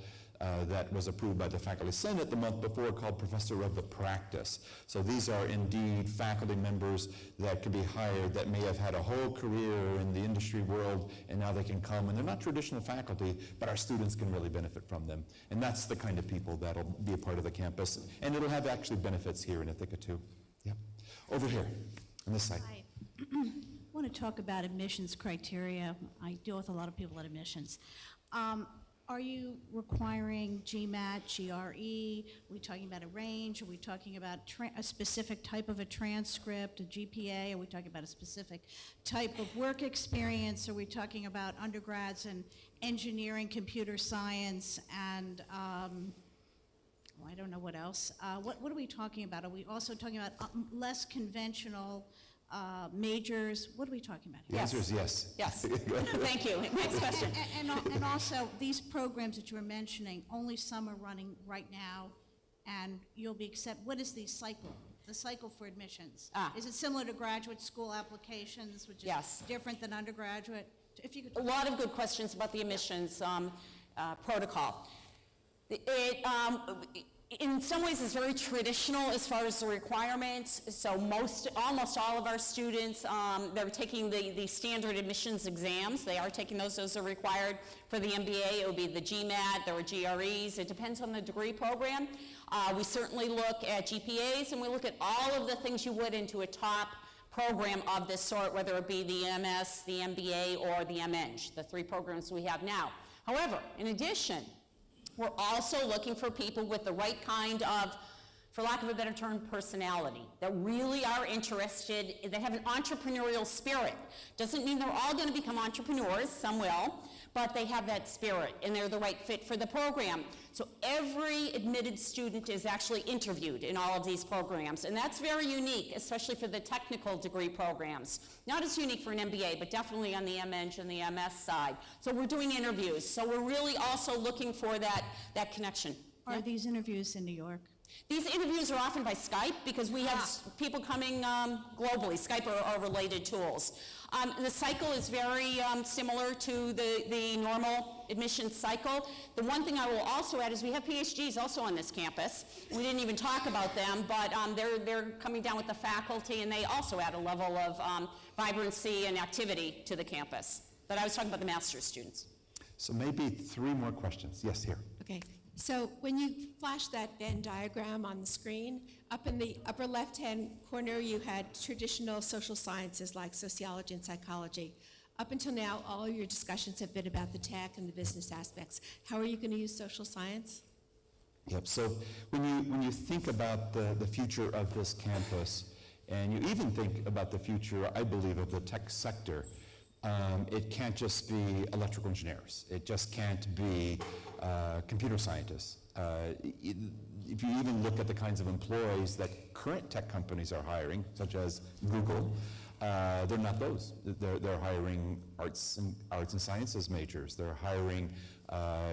that was approved by the Faculty Senate the month before, called Professor of the Practice. So these are indeed faculty members that can be hired that may have had a whole career in the industry world, and now they can come, and they're not traditional faculty, but our students can really benefit from them. And that's the kind of people that'll be a part of the campus, and it'll have actually benefits here in Ithaca too. Yeah. Over here, on this side. Hi. I want to talk about admissions criteria. I deal with a lot of people at admissions. Are you requiring GMAT, GRE? Are we talking about a range? Are we talking about a specific type of a transcript, a GPA? Are we talking about a specific type of work experience? Are we talking about undergrads in engineering, computer science, and I don't know what else. What are we talking about? Are we also talking about less conventional majors? What are we talking about here? The answer is yes. Yes. Thank you. Next question. And also, these programs that you were mentioning, only some are running right now, and you'll be what is the cycle for admissions? Is it similar to graduate school applications, which is different than undergraduate? If you could. A lot of good questions about the admissions protocol. In some ways, it's very traditional as far as the requirements. So almost all of our students, they're taking the standard admissions exams. They are taking those. Those are required for the MBA. It would be the GMAT, there are GREs. It depends on the degree program. We certainly look at GPAs, and we look at all of the things you would into a top program of this sort, whether it be the MS, the MBA, or the MEng, the 3 programs we have now. However, in addition, we're also looking for people with the right kind of, for lack of a better term, personality, that really are interested, that have an entrepreneurial spirit. Doesn't mean they're all going to become entrepreneurs, some will, but they have that spirit, and they're the right fit for the program. So every admitted student is actually interviewed in all of these programs, and that's very unique, especially for the technical degree programs. Not as unique for an MBA, but definitely on the MEng and the MS side. So we're doing interviews, so we're really also looking for that connection. Are these interviews in New York? These interviews are often by Skype because we have people coming globally. Skype are related tools. The cycle is very similar to the normal admissions cycle. The one thing I will also add is we have PhDs also on this campus. We didn't even talk about them, but they're coming down with the faculty, and they also add a level of vibrancy and activity to the campus. But I was talking about the master's students. So maybe 3 more questions. Yes, here. Okay. So when you flash that Venn diagram on the screen, up in the upper left-hand corner, you had traditional social sciences like sociology and psychology. Up until now, all your discussions have been about the tech and the business aspects. How are you going to use social science? Yep. So when you think about the future of this campus, and you even think about the future, I believe, of the tech sector, it can't just be electrical engineers. It just can't be computer scientists. If you even look at the kinds of employees that current tech companies are hiring, such as Google, they're not those. They're hiring arts and sciences majors. They're hiring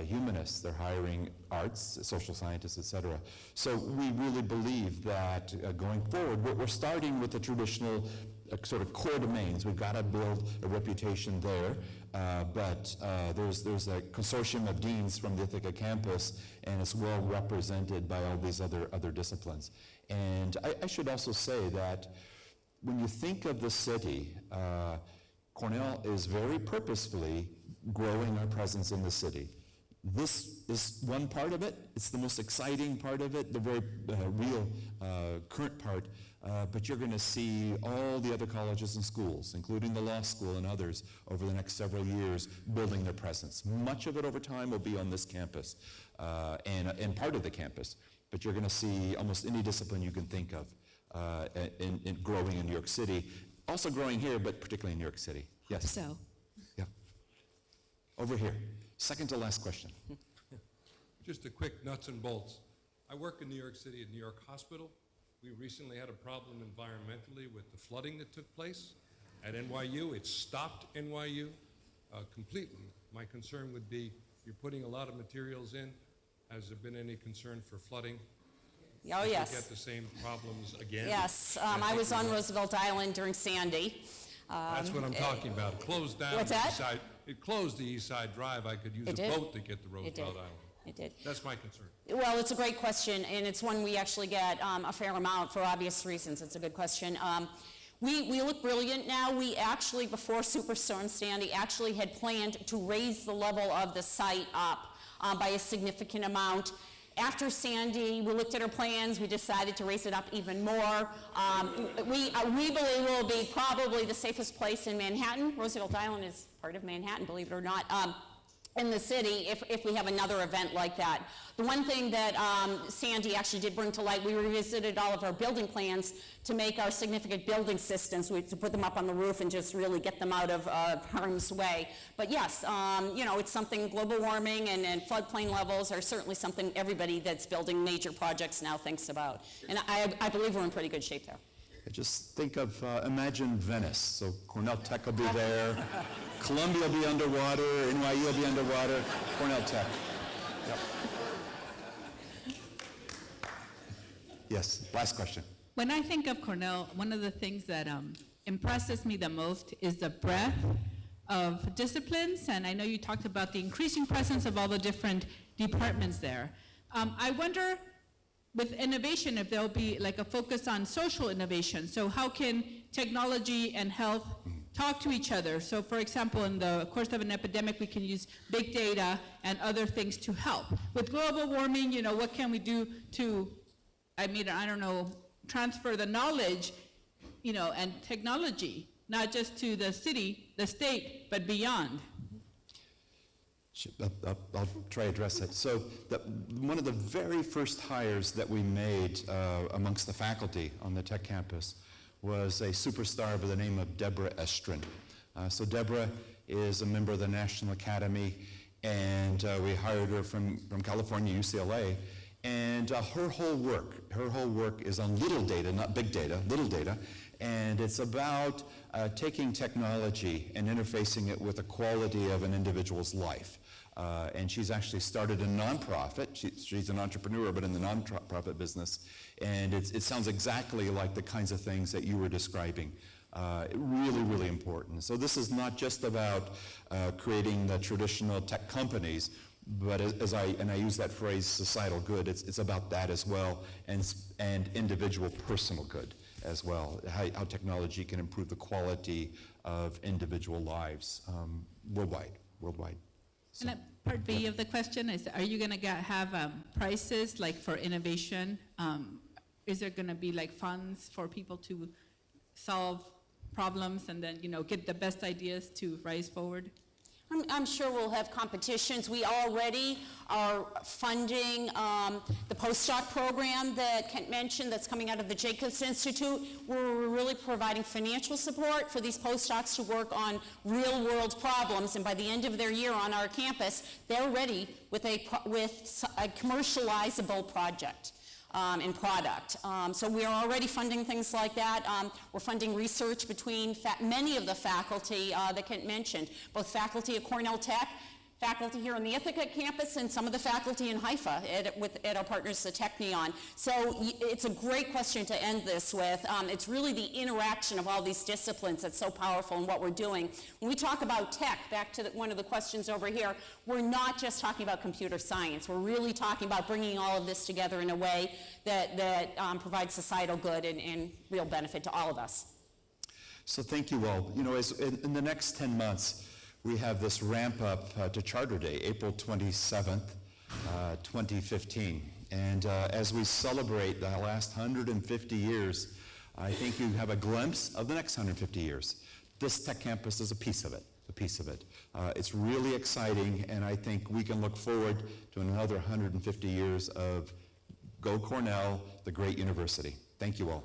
humanists. They're hiring arts, social scientists, etc. So we really believe that going forward, we're starting with the traditional sort of core domains. We've got to build a reputation there, but there's a consortium of deans from the Ithaca campus, and it's well represented by all these other disciplines. And I should also say that when you think of the city, Cornell is very purposefully growing our presence in the city. This is one part of it. It's the most exciting part of it, the very real current part. But you're going to see all the other colleges and schools, including the law school and others, over the next several years, building their presence. Much of it over time will be on this campus and part of the campus. But you're going to see almost any discipline you can think of in growing in New York City. Also growing here, but particularly in New York City. Yes? So. Yeah. Over here. Second to last question. Just a quick nuts and bolts. I work in New York City at New York Hospital. We recently had a problem environmentally with the flooding that took place at NYU. It stopped NYU completely. My concern would be you're putting a lot of materials in. Has there been any concern for flooding? Oh, Did yes. you get the same problems again? Yes, I was on Roosevelt Island during Sandy. That's what I'm talking about. It closed down What's the that? east side. It closed the East Side Drive. I could use It a did. boat to get to Roosevelt Island. It did. That's my concern. Well, it's a great question, and it's one we actually get a fair amount for obvious reasons. It's a good question. We look brilliant now. We actually, before Superstorm Sandy, actually had planned to raise the level of the site up by a significant amount. After Sandy, we looked at our plans. We decided to raise it up even more. We believe we'll be probably the safest place in Manhattan. Roosevelt Island is part of Manhattan, believe it or not, in the city if we have another event like that. The one thing that Sandy actually did bring to light, we revisited all of our building plans to make our significant building systems, to put them up on the roof and just really get them out of harm's way. But yes, you know, it's something, global warming and floodplain levels are certainly something everybody that's building major projects now thinks about. And I believe we're in pretty good shape there. Just think of, imagine Venice. So Cornell Tech will be there, Columbia will be underwater, NYU will be underwater, Cornell Tech. Yep. Yes, last question. When I think of Cornell, one of the things that impresses me the most is the breadth of disciplines, and I know you talked about the increasing presence of all the different departments there. I wonder, with innovation, if there'll be like a focus on social innovation. So how can technology and health talk to each other? So for example, in the course of an epidemic, we can use big data and other things to help. With global warming, you know, what can we do to, I don't know, transfer the knowledge, you know, and technology, not just to the city, the state, but beyond? I'll try to address that. So one of the very first hires that we made amongst the faculty on the Tech campus was a superstar by the name of Deborah Estrin. So Deborah is a member of the National Academy, and we hired her from California, UCLA. And her whole work is on little data, not big data, little data. And it's about taking technology and interfacing it with the quality of an individual's life. And she's actually started a nonprofit. She's an entrepreneur, but in the nonprofit business. And it sounds exactly like the kinds of things that you were describing. Really, really important. So this is not just about creating the traditional tech companies, but I use that phrase, societal good, it's about that as well, and individual personal good as well, how technology can improve the quality of individual lives worldwide. So, And part B of the question is, are you going to have prices like for innovation? Is there going to be like funds for people to solve problems and then, you know, get the best ideas to rise forward? I'm sure we'll have competitions. We already are funding the postdoc program that Kent mentioned that's coming out of the Jacobs Institute, where we're really providing financial support for these postdocs to work on real-world problems, and by the end of their year on our campus, they're ready with a commercializable project. And product. So we are already funding things like that. We're funding research between many of the faculty that Kent mentioned, both faculty at Cornell Tech, faculty here on the Ithaca campus, and some of the faculty in Haifa at our partners, the Technion. So it's a great question to end this with. It's really the interaction of all these disciplines that's so powerful in what we're doing. When we talk about tech, back to one of the questions over here, we're not just talking about computer science. We're really talking about bringing all of this together in a way that provides societal good and real benefit to all of us. So thank you all. You know, in the next 10 months, we have this ramp up to Charter Day, April 27th, 2015. And as we celebrate the last 150 years, I think you have a glimpse of the next 150 years. This Tech campus is a piece of it. It's really exciting, and I think we can look forward to another 150 years of Go Cornell, the great university. Thank you all.